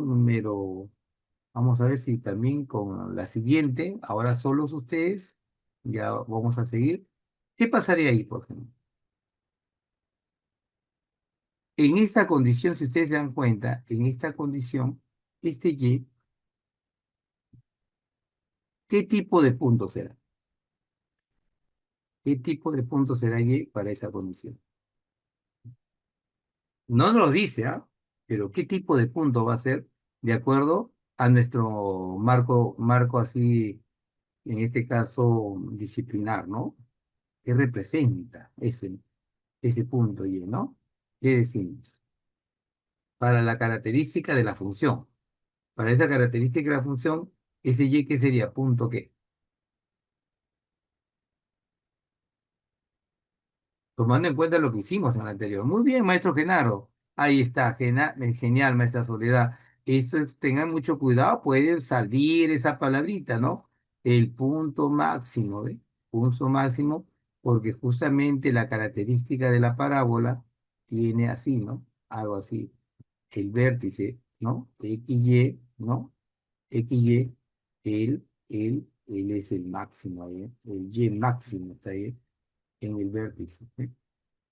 vamos a ver si también con la siguiente, ahora solos ustedes, ya vamos a seguir. ¿Qué pasaría ahí, por ejemplo? En esta condición, si ustedes se dan cuenta, en esta condición, este Y, ¿qué tipo de punto será? ¿Qué tipo de punto será Y para esa condición? No nos dice, ¿ah? Pero ¿qué tipo de punto va a ser de acuerdo a nuestro marco así, en este caso disciplinar, ¿no? ¿Qué representa ese punto Y, ¿no? ¿Qué decimos? Para la característica de la función. Para esa característica de la función, ese Y, ¿qué sería? ¿Punto qué? Tomando en cuenta lo que hicimos en el anterior. Muy bien, maestro Genaro. Ahí está, genial, maestra Soledad. Tengan mucho cuidado, pueden salir esa palabrita, ¿no? El punto máximo, ¿ve? Punto máximo, porque justamente la característica de la parábola tiene así, ¿no? Algo así. El vértice, ¿no? XY, ¿no? XY, él es el máximo ahí, ¿eh? El Y máximo está ahí en el vértice. ¿Eh?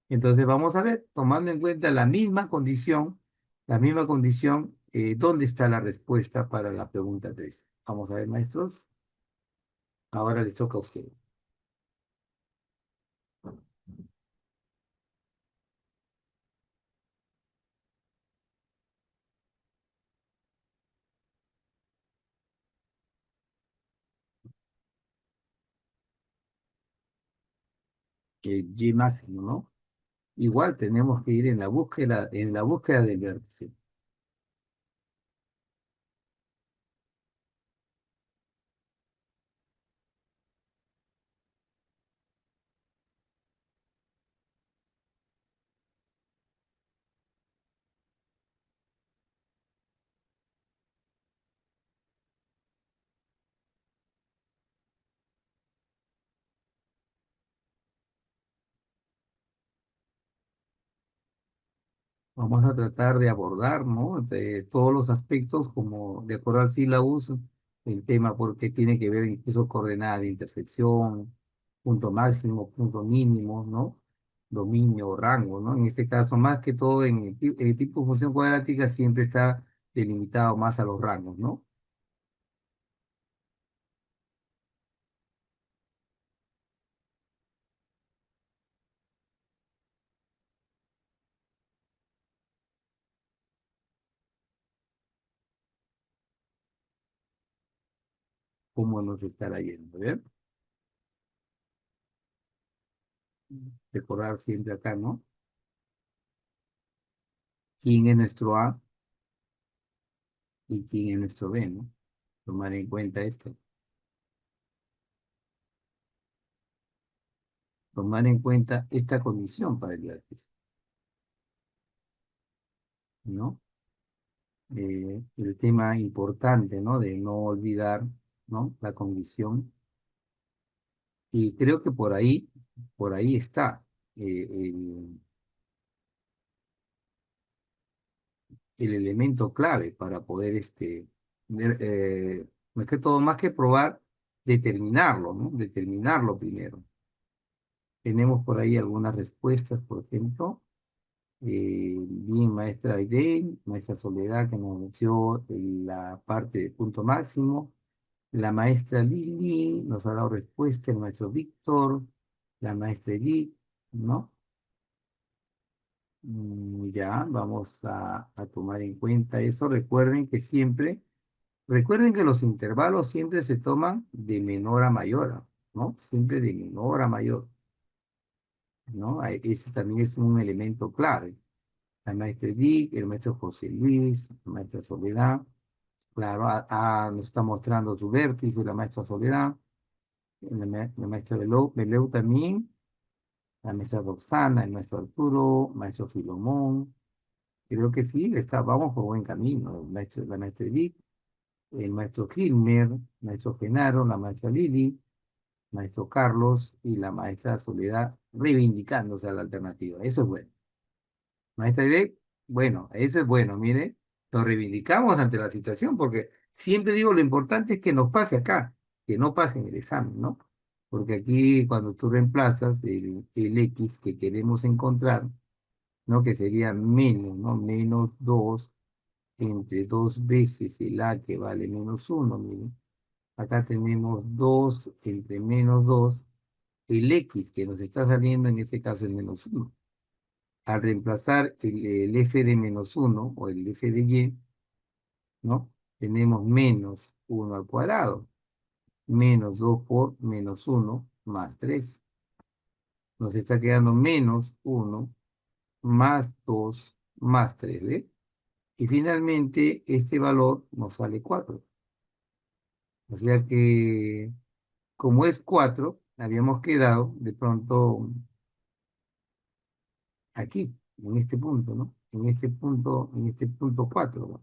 Entonces vamos a ver, tomando en cuenta la misma condición, ¿dónde está la respuesta para la pregunta 3? Vamos a ver, maestros. Ahora les toca a ustedes. El Y máximo, ¿no? Igual tenemos que ir en la búsqueda del vértice. Vamos a tratar de abordar, ¿no? De todos los aspectos, como de acuerdo al sílabus, el tema, porque tiene que ver incluso coordenada de intersección, punto máximo, punto mínimo, ¿no? Dominio, rango, ¿no? En este caso, más que todo en el tipo de función cuadrática, siempre está delimitado más a los rangos, ¿no? ¿Cómo nos estará yendo? ¿Ver? Recordar siempre acá, ¿no? ¿Quién es nuestro A y quién es nuestro B, ¿no? Tomar en cuenta esto. Tomar en cuenta esta condición para el vértice, ¿no? El tema importante, ¿no? De no olvidar, ¿no? La condición. Y creo que por ahí está el elemento clave para poder, más que probar, determinarlo, ¿no? Determinarlo primero. Tenemos por ahí algunas respuestas, por ejemplo. Bien, maestra Aide, maestra Soledad, que nos dio la parte de punto máximo. La maestra Lili nos ha dado respuesta, el maestro Víctor, la maestra Edith, ¿no? Ya, vamos a tomar en cuenta eso. Recuerden que los intervalos siempre se toman de menor a mayor, ¿no? Siempre de menor a mayor, ¿no? Ese también es un elemento clave. La maestra Edith, el maestro José Luis, la maestra Soledad, claro, nos está mostrando su vértice, la maestra Soledad, la maestra Beleu también. la maestra Roxana, el maestro Arturo, maestro Filomón. Creo que sí, vamos por buen camino. La maestra Edith, el maestro Gilmer, maestro Genaro, la maestra Lili, maestro Carlos y la maestra Soledad reivindicándose a la alternativa. Eso es bueno. Maestra Edith, bueno, eso es bueno, mire, nos reivindicamos ante la situación porque siempre digo lo importante es que nos pase acá, que no pase en el examen, ¿no? Porque aquí cuando tú reemplazas el X que queremos encontrar, ¿no? Que sería menos, ¿no? Menos 2 entre dos veces el A que vale -1, miren. Acá tenemos 2 entre -2 el X que nos está saliendo en este caso es -1. Al reemplazar el F de -1 o el F de Y, ¿no? Tenemos -1 al cuadrado, -2 por -1 más 3. Nos está quedando -1 más 2 más 3, ¿ve? Y finalmente este valor nos sale 4. O sea que, como es 4, habíamos quedado de pronto aquí, en este punto, ¿no? En este punto 4,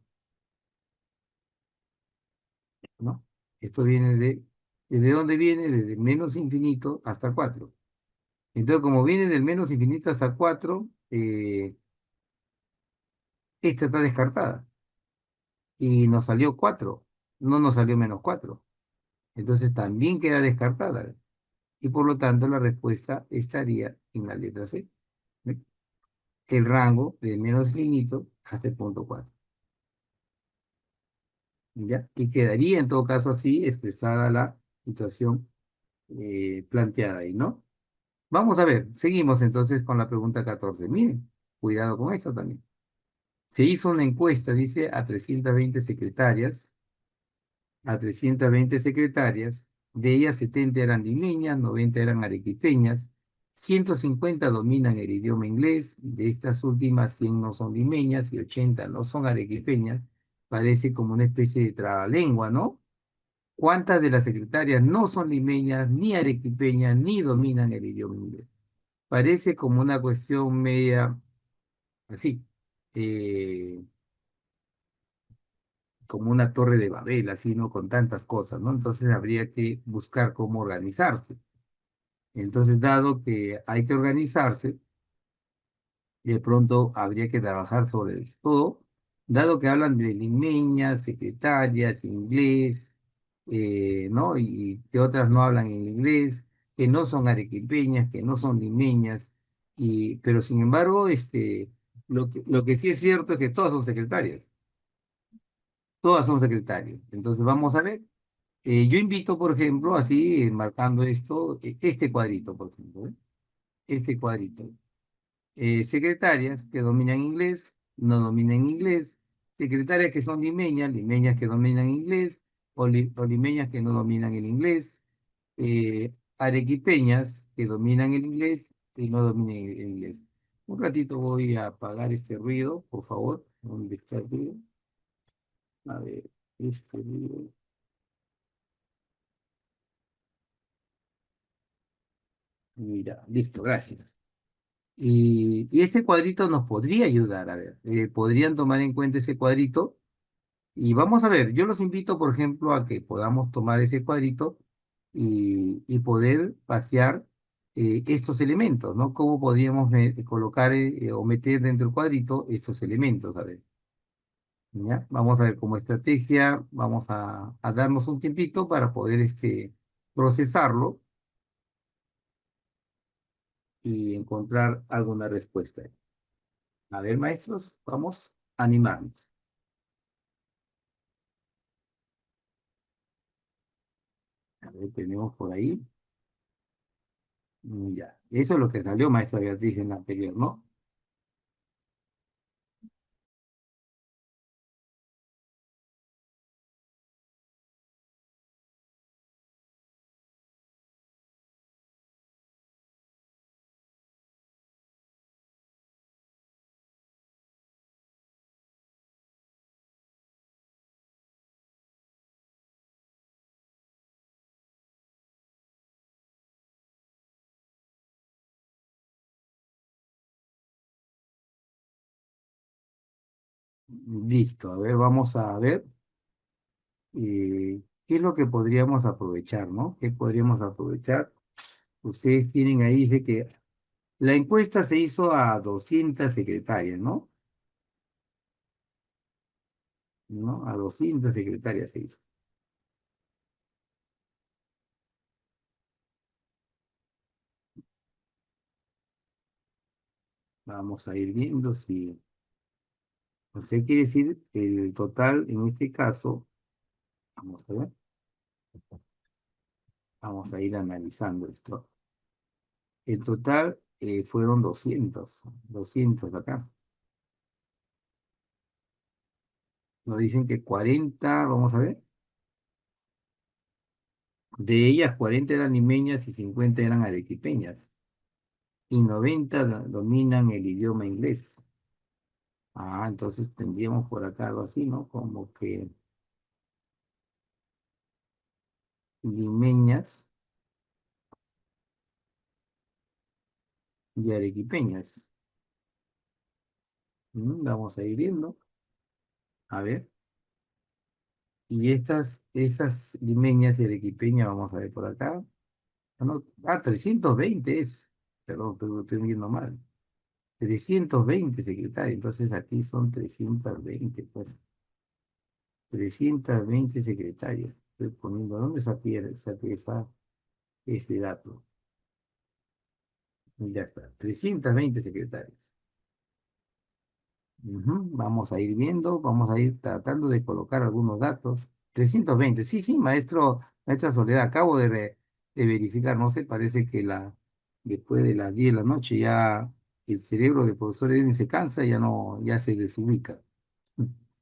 ¿no? Esto viene ¿desde dónde viene? Desde menos infinito hasta 4. Entonces, como viene del menos infinito hasta 4, esta está descartada. Y nos salió 4, no nos salió -4. Entonces, también queda descartada. Y por lo tanto, la respuesta estaría en la letra C. ¿Ve? El rango de menos infinito hasta el punto 4. ¿Ya? Y quedaría en todo caso así expresada la situación planteada ahí, ¿no? Vamos a ver, seguimos entonces con la pregunta 14. Miren, cuidado con esto también. Se hizo una encuesta, dice, a 320 secretarias, de ellas 70 eran limeñas, 90 eran arequipeñas, 150 dominan el idioma inglés, de estas últimas 100 no son limeñas y 80 no son arequipeñas. Parece como una especie de trabalengua, ¿no? ¿Cuántas de las secretarias no son limeñas, ni arequipeñas, ni dominan el idioma inglés? Parece como una cuestión media así, eh, como una torre de Babel, así, ¿no? Con tantas cosas, ¿no? Entonces habría que buscar cómo organizarse. Entonces, dado que hay que organizarse, de pronto habría que trabajar sobre todo, dado que hablan de limeñas, secretarias, inglés, ¿no? Y que otras no hablan en inglés, que no son arequipeñas, que no son limeñas, pero sin embargo, lo que sí es cierto es que todas son secretarias. Entonces vamos a ver. Yo invito, por ejemplo, así, marcando esto, este cuadrito, por ejemplo, ¿eh? Este cuadrito. Secretarias que dominan inglés, no dominan inglés, secretarias que son limeñas, limeñas que dominan inglés, o limeñas que no dominan el inglés, arequipeñas que dominan el inglés y no dominan el inglés. Un ratito voy a apagar este ruido, por favor. ¿Dónde está el ruido? A ver, este ruido. Mira, listo, gracias. Y este cuadrito nos podría ayudar, a ver, podrían tomar en cuenta ese cuadrito y vamos a ver, yo los invito, por ejemplo, a que podamos tomar ese cuadrito y poder pasear estos elementos, ¿no? ¿Cómo podríamos colocar o meter dentro del cuadrito estos elementos? A ver, ¿ya? Vamos a ver como estrategia, vamos a darnos un tiempito para poder procesarlo y encontrar alguna respuesta. A ver, maestros, vamos a animarnos. A ver, tenemos por ahí. Ya, eso es lo que salió, maestra Beatriz, en la anterior, ¿no? Listo, a ver, vamos a ver qué es lo que podríamos aprovechar, ¿no? ¿Qué podríamos aprovechar? Ustedes tienen ahí, dice que la encuesta se hizo a 200 secretarias, ¿no? ¿No? A 200 secretarias se hizo. Vamos a ir viendo si, o sea, quiere decir el total en este caso, vamos a ver, vamos a ir analizando esto. El total fueron 200 acá. Nos dicen que 40, vamos a ver, de ellas 40 eran limeñas y 50 eran arequipeñas. Y 90 dominan el idioma inglés. Ah, entonces tendríamos por acá algo así, ¿no? Como que limeñas y arequipeñas. Vamos a ir viendo. A ver. Y estas limeñas y arequipeñas, vamos a ver por acá. Ah, no, 320 es. Perdón, pero lo estoy viendo mal. 320 secretarios. Entonces aquí son 320 pues. 320 secretarias. Estoy poniendo, ¿dónde saqué ese dato? Ya está, 320 secretarias. Ujú. Vamos a ir viendo, vamos a ir tratando de colocar algunos datos. 320 sí, sí, maestra Soledad, acabo de verificar, no sé, parece que después de las 10 de la noche ya el cerebro del profesor Edwin se cansa, ya no, ya se desubica.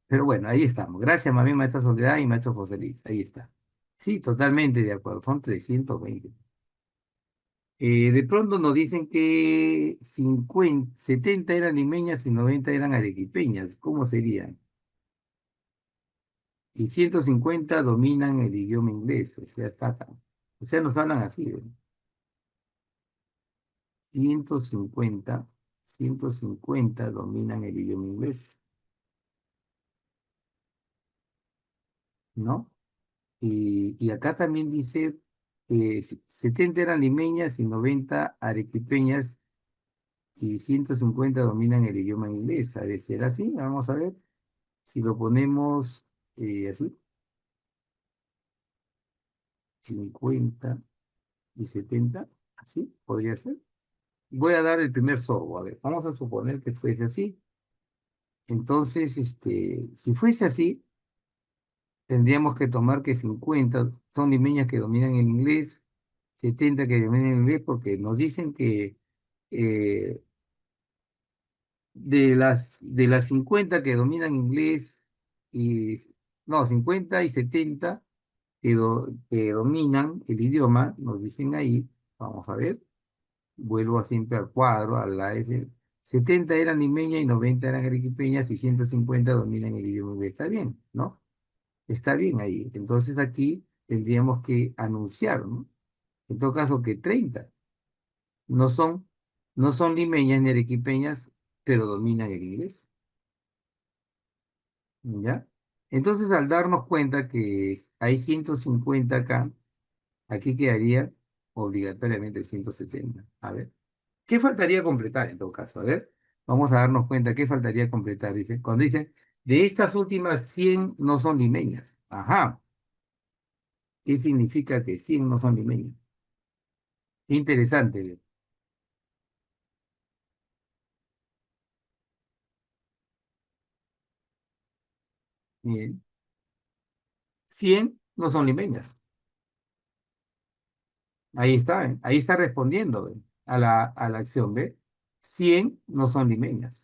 Pero bueno, ahí estamos. Gracias, más bien, maestra Soledad y maestro José Luis, ahí está. Sí, totalmente de acuerdo, son 320. De pronto nos dicen que 70 eran limeñas y 90 eran arequipeñas. ¿Cómo serían? Y 150 dominan el idioma inglés. O sea, está acá. O sea, nos hablan así, ¿ve? 150, 150 dominan el idioma inglés, ¿no? Y acá también dice que 70 eran limeñas y 90 arequipeñas y 150 dominan el idioma inglés. A ver, ¿será así? Vamos a ver. Si lo ponemos así, 50 y 70, así podría ser. Voy a dar el primer sorbo, a ver, vamos a suponer que fuese así. Entonces, si fuese así, tendríamos que tomar que 50 son limeñas que dominan el inglés, 70 que dominan el inglés, porque nos dicen que eh, de las 50 que dominan inglés, y, no, 50 y 70 que dominan el idioma, nos dicen ahí, vamos a ver, vuelvo siempre al cuadro, a la S, 70 eran limeñas y 90 eran arequipeñas y 150 dominan el idioma inglés. Está bien, ¿no? Está bien ahí. Entonces aquí tendríamos que anunciar, ¿no? En todo caso que 30 no son, no son limeñas ni arequipeñas, pero dominan el inglés, ¿ya? Entonces al darnos cuenta que hay 150 acá, aquí quedaría obligatoriamente 170. A ver, ¿qué faltaría completar en todo caso? A ver, vamos a darnos cuenta qué faltaría completar. Dice, cuando dice, de estas últimas 100 no son limeñas. Ajá, ¿qué significa que 100 no son limeñas? Qué interesante. Ve. Miren, 100 no son limeñas. Ahí está respondiendo, ve, a la acción, ¿ve? 100 no son limeñas,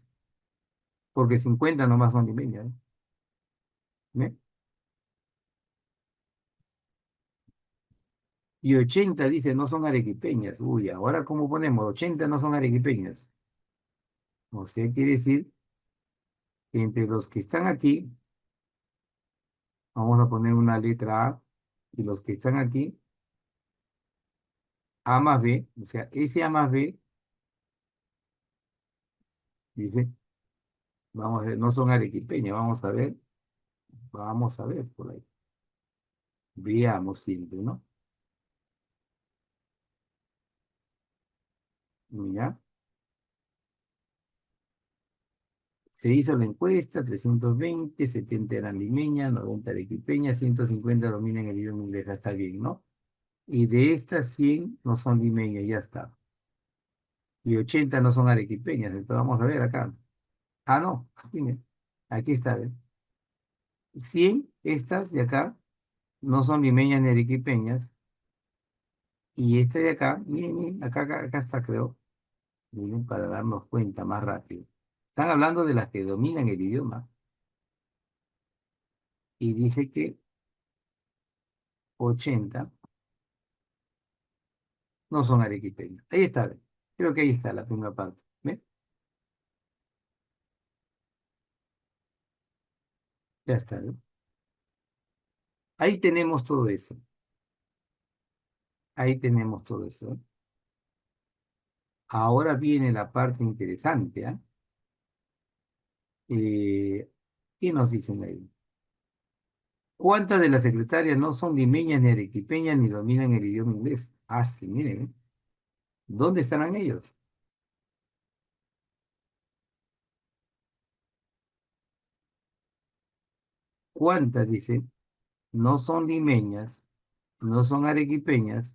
porque 50 nomás son limeñas, ¿ve? Y 80 dice no son arequipeñas. Uy, ahora ¿cómo ponemos? 80 no son arequipeñas. O sea, quiere decir que entre los que están aquí, vamos a poner una letra A, y los que están aquí, A más B, o sea, ese A más B, dice, Vamos a ver, no son arequipeñas, vamos a ver por ahí. Veamos siempre, ¿no? Ya. Se hizo la encuesta, 320, 70 eran limeñas, 90 arequipeñas, 150 dominan el idioma inglés, ya está bien, ¿no? Y de estas 100 no son limeñas, ya está. Y 80 no son arequipeñas, entonces vamos a ver acá. Ah, no, aquí, aquí está, ¿ves? 100, estas de acá, no son limeñas ni arequipeñas, y esta de acá, miren, miren, acá está, creo, miren, para darnos cuenta más rápido. Están hablando de las que dominan el idioma, y dice que 80 no son arequipeños. Ahí está, ¿ve? Creo que ahí está la primera parte. ¿Ve? Ya está, ¿ve? Ahí tenemos todo eso. Ahí tenemos todo eso. ¿Eh? Ahora viene la parte interesante, ¿ah? Eh, ¿Qué nos dicen ahí? ¿Cuántas de las secretarias no son limeñas ni arequipeñas ni dominan el idioma inglés? Ah, sí, miren, ¿eh? ¿Dónde estarán ellos? ¿Cuántas, dice, no son limeñas, no son arequipeñas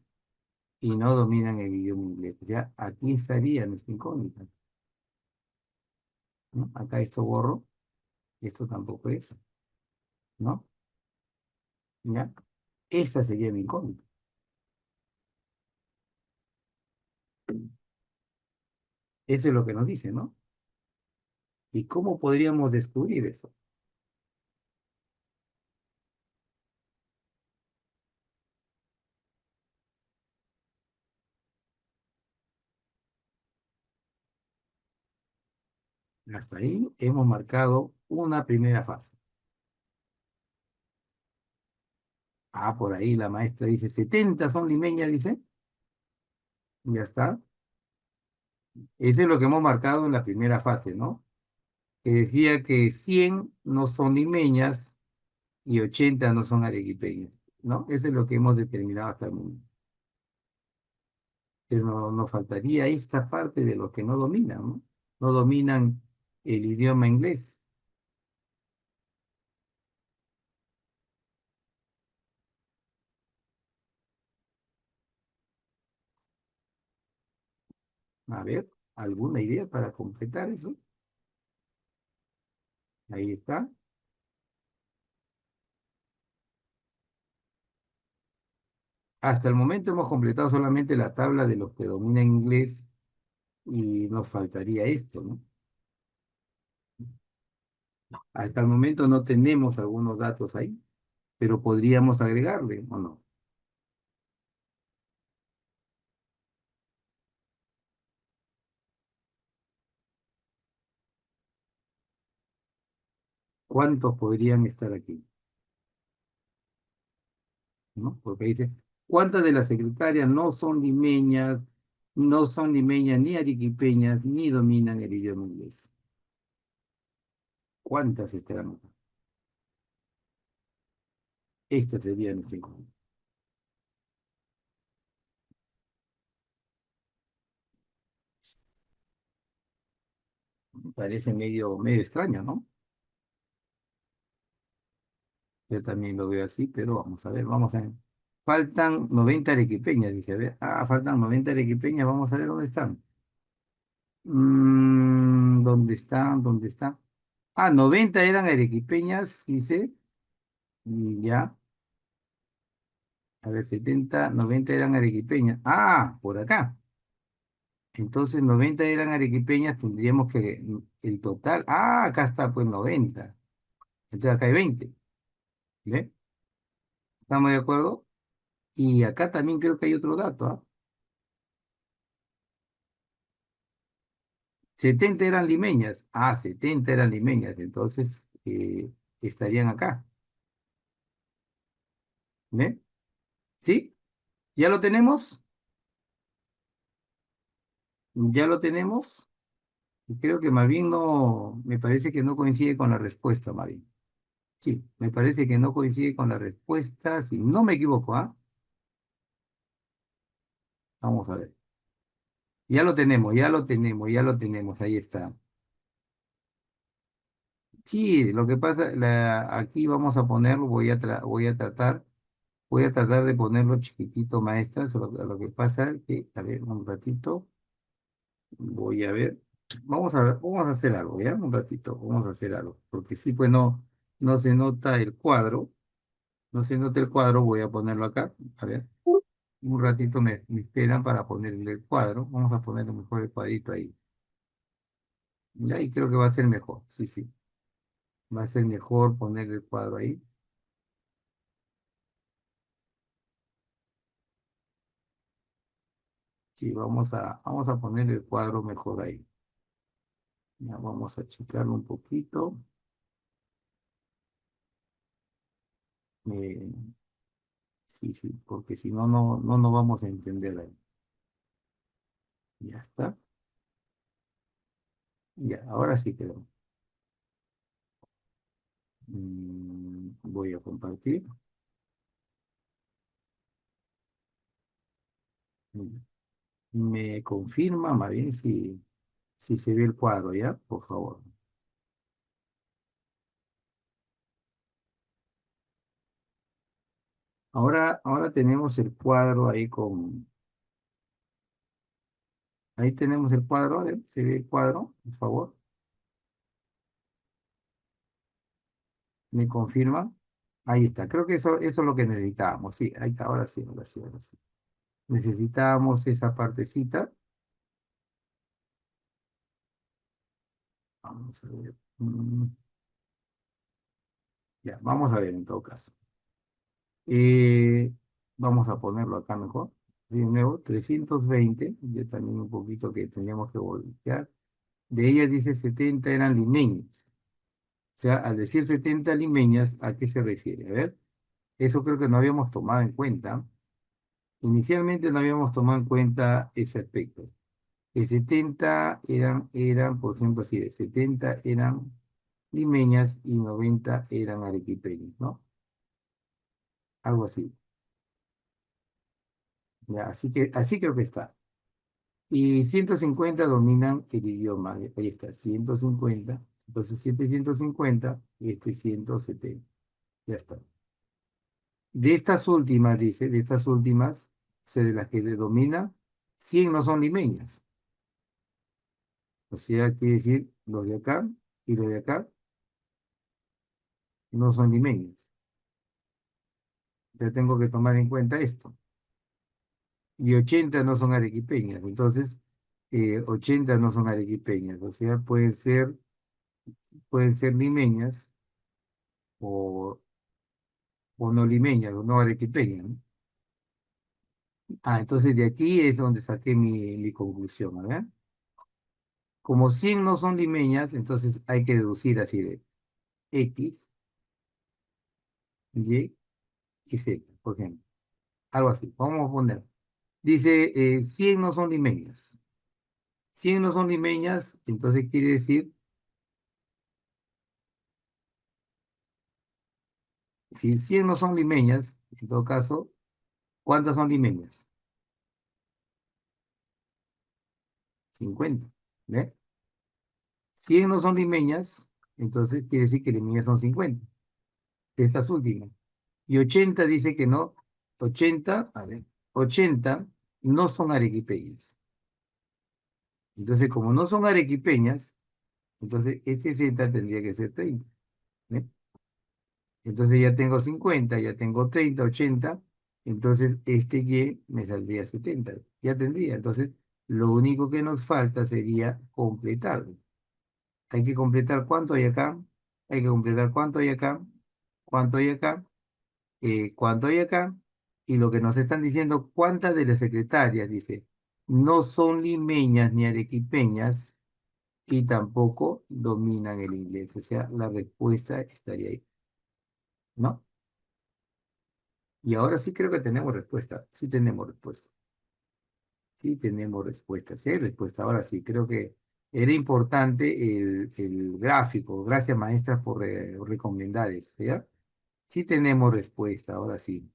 y no dominan el idioma inglés? Ya aquí estaría nuestra incógnita, ¿no? Acá esto borro, esto tampoco es, ¿no? ¿Ya? Esa sería mi incógnita. Eso es lo que nos dice, ¿no? ¿Y cómo podríamos descubrir eso? Hasta ahí hemos marcado una primera fase. Ah, por ahí la maestra dice, 70 son limeñas, dice. Ya está. Ese es lo que hemos marcado en la primera fase, ¿no? Que decía que 100 no son limeñas y 80 no son arequipeñas, ¿no? Eso es lo que hemos determinado hasta el momento. Pero nos faltaría esta parte de los que no dominan, ¿no? No dominan el idioma inglés. A ver, ¿alguna idea para completar eso? Ahí está. Hasta el momento hemos completado solamente la tabla de los que dominan inglés y nos faltaría esto, ¿no? Hasta el momento no tenemos algunos datos ahí, pero podríamos agregarle, ¿o no? ¿Cuántos podrían estar aquí? ¿No? Porque dice, ¿cuántas de las secretarias no son limeñas ni arequipeñas, ni dominan el idioma inglés? ¿Cuántas estarán acá? Esta sería nuestra incógnita. Parece medio extraño, ¿no? Yo también lo veo así, pero vamos a ver, vamos a ver. Faltan 90 arequipeñas, dice, a ver. Ah, faltan 90 arequipeñas, vamos a ver dónde están. ¿Dónde están? ¿Dónde están? Ah, 90 eran arequipeñas, dice. Ya, a ver, 70, 90 eran arequipeñas. Ah, por acá. Entonces 90 eran arequipeñas, tendríamos que el total. Ah, acá está, pues 90. Entonces acá hay 20. ¿Ve? ¿Estamos de acuerdo? Y acá también creo que hay otro dato, ¿ah? 70 eran limeñas. Ah, 70 eran limeñas. Entonces estarían acá. ¿Ve? ¿Sí? ¿Ya lo tenemos? ¿Ya lo tenemos? Y creo que más bien no, me parece que no coincide con la respuesta, más bien. Sí, me parece que no coincide con la respuesta, si no me equivoco, ¿ah? Vamos a ver. Ya lo tenemos, ya lo tenemos, ya lo tenemos, ahí está. Sí, lo que pasa, aquí vamos a ponerlo, voy a tratar de ponerlo chiquitito, maestra. Lo que pasa es que, a ver, un ratito, voy a ver. Vamos a hacer algo, ¿ya? Un ratito, vamos a hacer algo. Porque sí, pues no, no se nota el cuadro, no se nota el cuadro, voy a ponerlo acá. A ver, un ratito me esperan para ponerle el cuadro. Vamos a ponerle mejor el cuadrito ahí. Ya, y creo que va a ser mejor, sí, sí. Va a ser mejor poner el cuadro ahí. Sí, vamos a poner el cuadro mejor ahí. Ya vamos a achicarlo un poquito. Eh, sí, sí, porque si no, no nos vamos a entender ahí. Ya está. Ya, ahora sí quedó. Voy a compartir. Mm, Me confirma, más bien, si se ve el cuadro, ¿ya? Por favor. Ahora tenemos el cuadro ahí con... Ahí tenemos el cuadro, a ver, ¿se ve el cuadro? Por favor. ¿Me confirma? Ahí está. Creo que eso es lo que necesitábamos. Sí, ahí está. Ahora sí, ahora sí, ahora sí. Necesitábamos esa partecita. Vamos a ver. Ya, vamos a ver en todo caso. Eh, Vamos a ponerlo acá mejor. Sí, de nuevo, 320. Yo también un poquito que teníamos que voltear. De ellas dice 70 eran limeños. O sea, al decir 70 limeñas, ¿a qué se refiere? A ver, eso creo que no habíamos tomado en cuenta. Inicialmente no habíamos tomado en cuenta ese aspecto. Que 70 eran, por ejemplo, así de 70 eran limeñas y 90 eran arequipeños, ¿no? Algo así. Ya, así creo que está. Y 150 dominan el idioma. Ahí está, 150. Entonces, 750 y este 170. Ya está. De estas últimas, dice, de estas últimas, de las que domina, 100 no son limeñas. O sea, quiere decir, los de acá y los de acá no son limeños. Ya tengo que tomar en cuenta esto. Y 80 no son arequipeñas. Entonces, 80 no son arequipeñas. O sea, pueden ser limeñas o, o no limeñas o no arequipeñas, ¿no? Ah, entonces de aquí es donde saqué mi conclusión, ¿verdad? Como 100 no son limeñas, entonces hay que deducir así de X, Y y Z, por ejemplo. Algo así. Vamos a poner. Dice, 100 no son limeñas. 100 no son limeñas, entonces quiere decir, si 100 no son limeñas, en todo caso, ¿cuántas son limeñas? 50. ¿Ve? 100 no son limeñas, entonces quiere decir que limeñas son 50. Estas últimas. Y 80 dice que no. 80, a ver, 80 no son arequipeñas. Entonces, como no son arequipeñas, entonces este Z tendría que ser 30. ¿Ve? Entonces ya tengo 50, ya tengo 30, 80. Entonces este Y me saldría 70. Ya tendría. Entonces, lo único que nos falta sería completarlo. Hay que completar cuánto hay acá, hay que completar cuánto hay acá, cuánto hay acá, cuánto hay acá, y lo que nos están diciendo, cuántas de las secretarias, dice, no son limeñas ni arequipeñas y tampoco dominan el inglés. O sea, la respuesta estaría ahí, ¿no? Y ahora sí creo que tenemos respuesta, sí tenemos respuesta, sí tenemos respuesta, sí hay respuesta. Ahora sí, creo que era importante el gráfico. Gracias, maestra, por recomendar eso, ¿ya? Sí tenemos respuesta, ahora sí.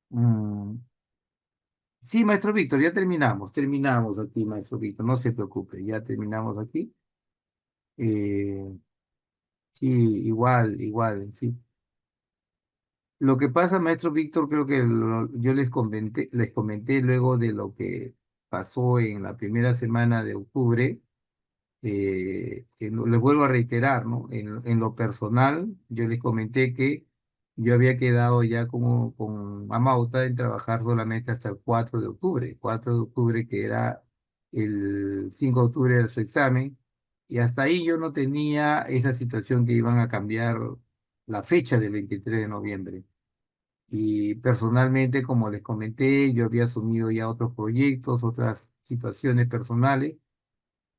Mm, sí, maestro Víctor, ya terminamos aquí, maestro Víctor, no se preocupe, ya terminamos aquí. Eh, sí, igual, sí. Lo que pasa, maestro Víctor, creo que yo les comenté luego de lo que pasó en la primera semana de octubre. Les vuelvo a reiterar, ¿no? En lo personal, yo les comenté que yo había quedado ya como con Amauta en trabajar solamente hasta el 4 de octubre, 4 de octubre que era el 5 de octubre de su examen, y hasta ahí yo no tenía esa situación que iban a cambiar la fecha del 23 de noviembre. Y personalmente, como les comenté, yo había asumido ya otros proyectos, otras situaciones personales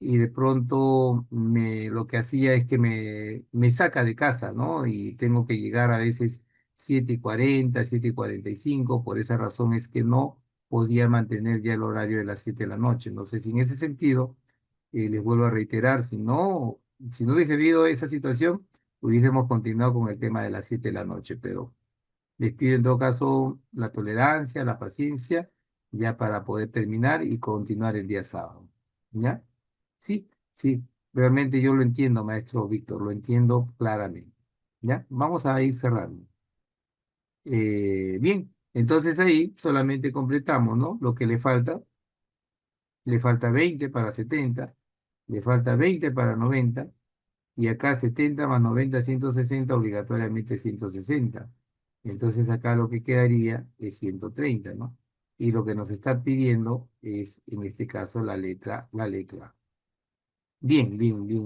y de pronto lo que hacía es que me saca de casa, ¿no? Y tengo que llegar a veces 7:40, 7:45, por esa razón es que no podía mantener ya el horario de las 7 de la noche. No sé si en ese sentido, les vuelvo a reiterar, si no hubiese habido esa situación, hubiésemos continuado con el tema de las 7 de la noche, pero les pido en todo caso la tolerancia, la paciencia, ya para poder terminar y continuar el día sábado. ¿Ya? Sí, sí, realmente yo lo entiendo, maestro Víctor, lo entiendo claramente. ¿Ya? Vamos a ir cerrando. Bien, entonces ahí solamente completamos, ¿no? Lo que le falta 20 para 70, le falta 20 para 90, y acá 70 más 90, 160, obligatoriamente 160. Entonces acá lo que quedaría es 130, ¿no? Y lo que nos está pidiendo es, en este caso, la letra. Bien.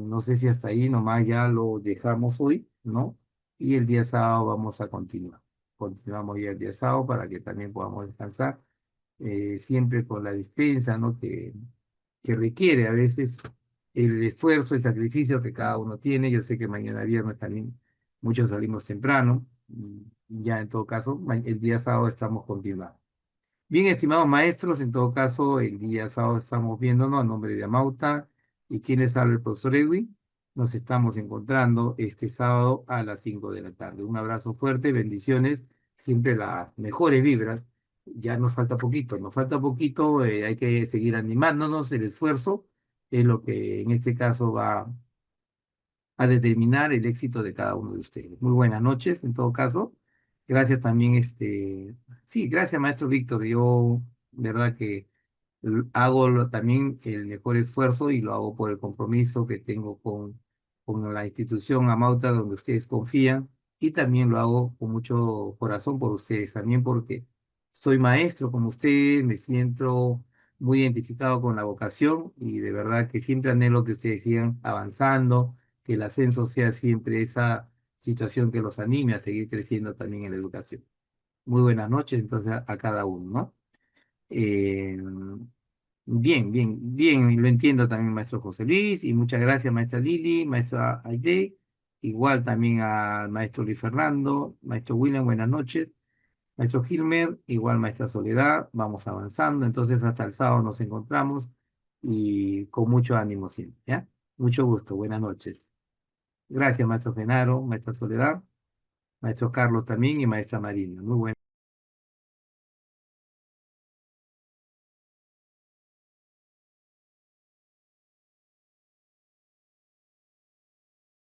No sé si hasta ahí nomás ya lo dejamos hoy, ¿no? Y el día sábado vamos a continuar. Continuamos ya el día sábado para que también podamos descansar, siempre con la dispensa, ¿no? Que requiere a veces el esfuerzo, el sacrificio que cada uno tiene. Yo sé que mañana viernes también muchos salimos temprano. Ya en todo caso, el día sábado estamos continuando. Bien, estimados maestros, en todo caso, el día sábado estamos viéndonos a nombre de Amauta y quien les habla el profesor Edwin. Nos estamos encontrando este sábado a las 5 de la tarde. Un abrazo fuerte, bendiciones, siempre las mejores vibras. Ya nos falta poquito, hay que seguir animándonos, el esfuerzo es lo que en este caso va a determinar el éxito de cada uno de ustedes. Muy buenas noches, en todo caso. Gracias también, sí, gracias, maestro Víctor. Yo, verdad que hago también el mejor esfuerzo y lo hago por el compromiso que tengo con la institución Amauta donde ustedes confían, y también lo hago con mucho corazón por ustedes, también porque soy maestro como ustedes, me siento muy identificado con la vocación y de verdad que siempre anhelo que ustedes sigan avanzando, que el ascenso sea siempre esa situación que los anime a seguir creciendo también en la educación. Muy buenas noches entonces a cada uno, ¿no? Eh, bien, lo entiendo también, maestro José Luis, y muchas gracias, maestra Lili, maestra Aide, igual también al maestro Luis Fernando, maestro William, buenas noches, maestro Gilmer, igual maestra Soledad, vamos avanzando, entonces hasta el sábado nos encontramos y con mucho ánimo siempre, ¿ya? Mucho gusto, buenas noches. Gracias, maestro Genaro, maestra Soledad, maestro Carlos también y maestra Marina. Muy buenas.